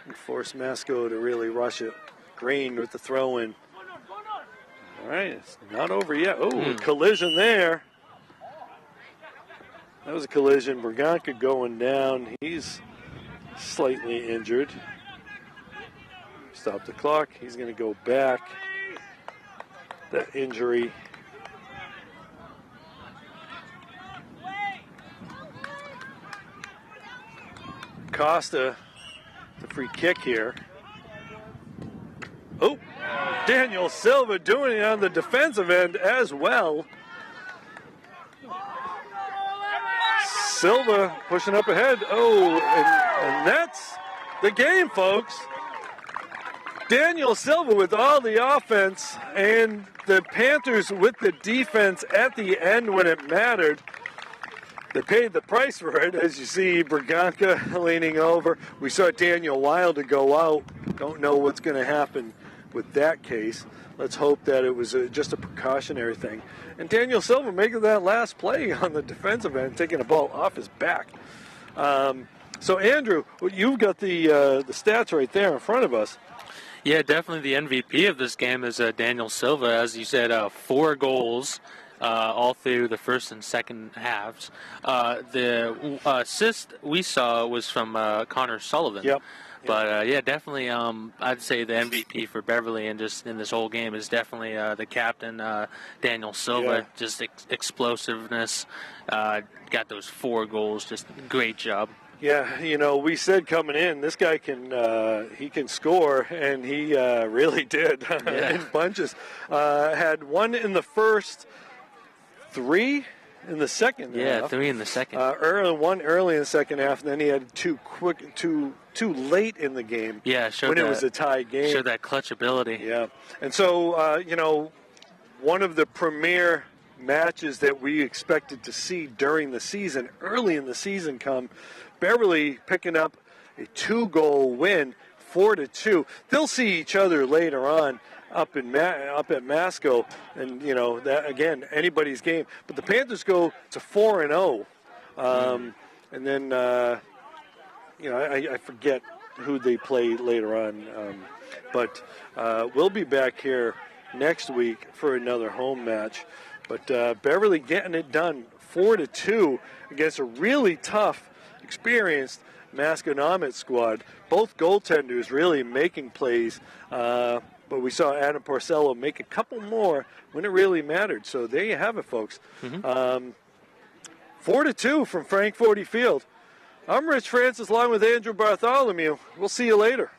and force Masco to really rush it. Green with the throw-in. All right, it's not over yet. Oh, collision there. That was a collision. Braganca going down. He's slightly injured. Stop the clock. He's going to go back. That injury. Costa, the free kick here. Oh, Daniel Silva doing it on the defensive end as well. Silva pushing up ahead. Oh, and that's the game, folks. Daniel Silva with all the offense and the Panthers with the defense at the end when it mattered. They paid the price for it, as you see Braganca leaning over. We saw Daniel Wilder go out. Don't know what's going to happen with that case. Let's hope that it was just a precautionary thing. And Daniel Silva making that last play on the defensive end, taking the ball off his back. So, Andrew, you've got the stats right there in front of us. Yeah, definitely the MVP of this game is Daniel Silva. As you said, 4 goals. All through the first and second halves. The assist we saw was from Connor Sullivan. Yep. But, yeah, definitely I'd say the MVP for Beverly and just in this whole game is definitely the captain, Daniel Silva. Yeah. Just explosiveness. Got those 4 goals. Just great job. Yeah, we said coming in, this guy he can score, and he really did in bunches. Had 1 in the first, 3 in the second half. Yeah, 3 in the second. 1 early in the second half, and then he had 2 late in the game. Yeah, when it was a tie game. Showed that clutch ability. Yeah, and so one of the premier matches that we expected to see during the season, early in the season, come. Beverly picking up a 2-goal win, 4-2. They'll see each other later on up at Masco, and that again, anybody's game. But the Panthers go to 4-0, and then I forget who they play later on, but we'll be back here next week for another home match. But Beverly getting it done, 4-2 against a really tough, experienced Masconomet squad. Both goaltenders really making plays, but we saw Adam Porcello make a couple more when it really mattered. So there you have it, folks. 4-2 from Frank 40 Field. I'm Rich Francis along with Andrew Bartholomew. We'll see you later.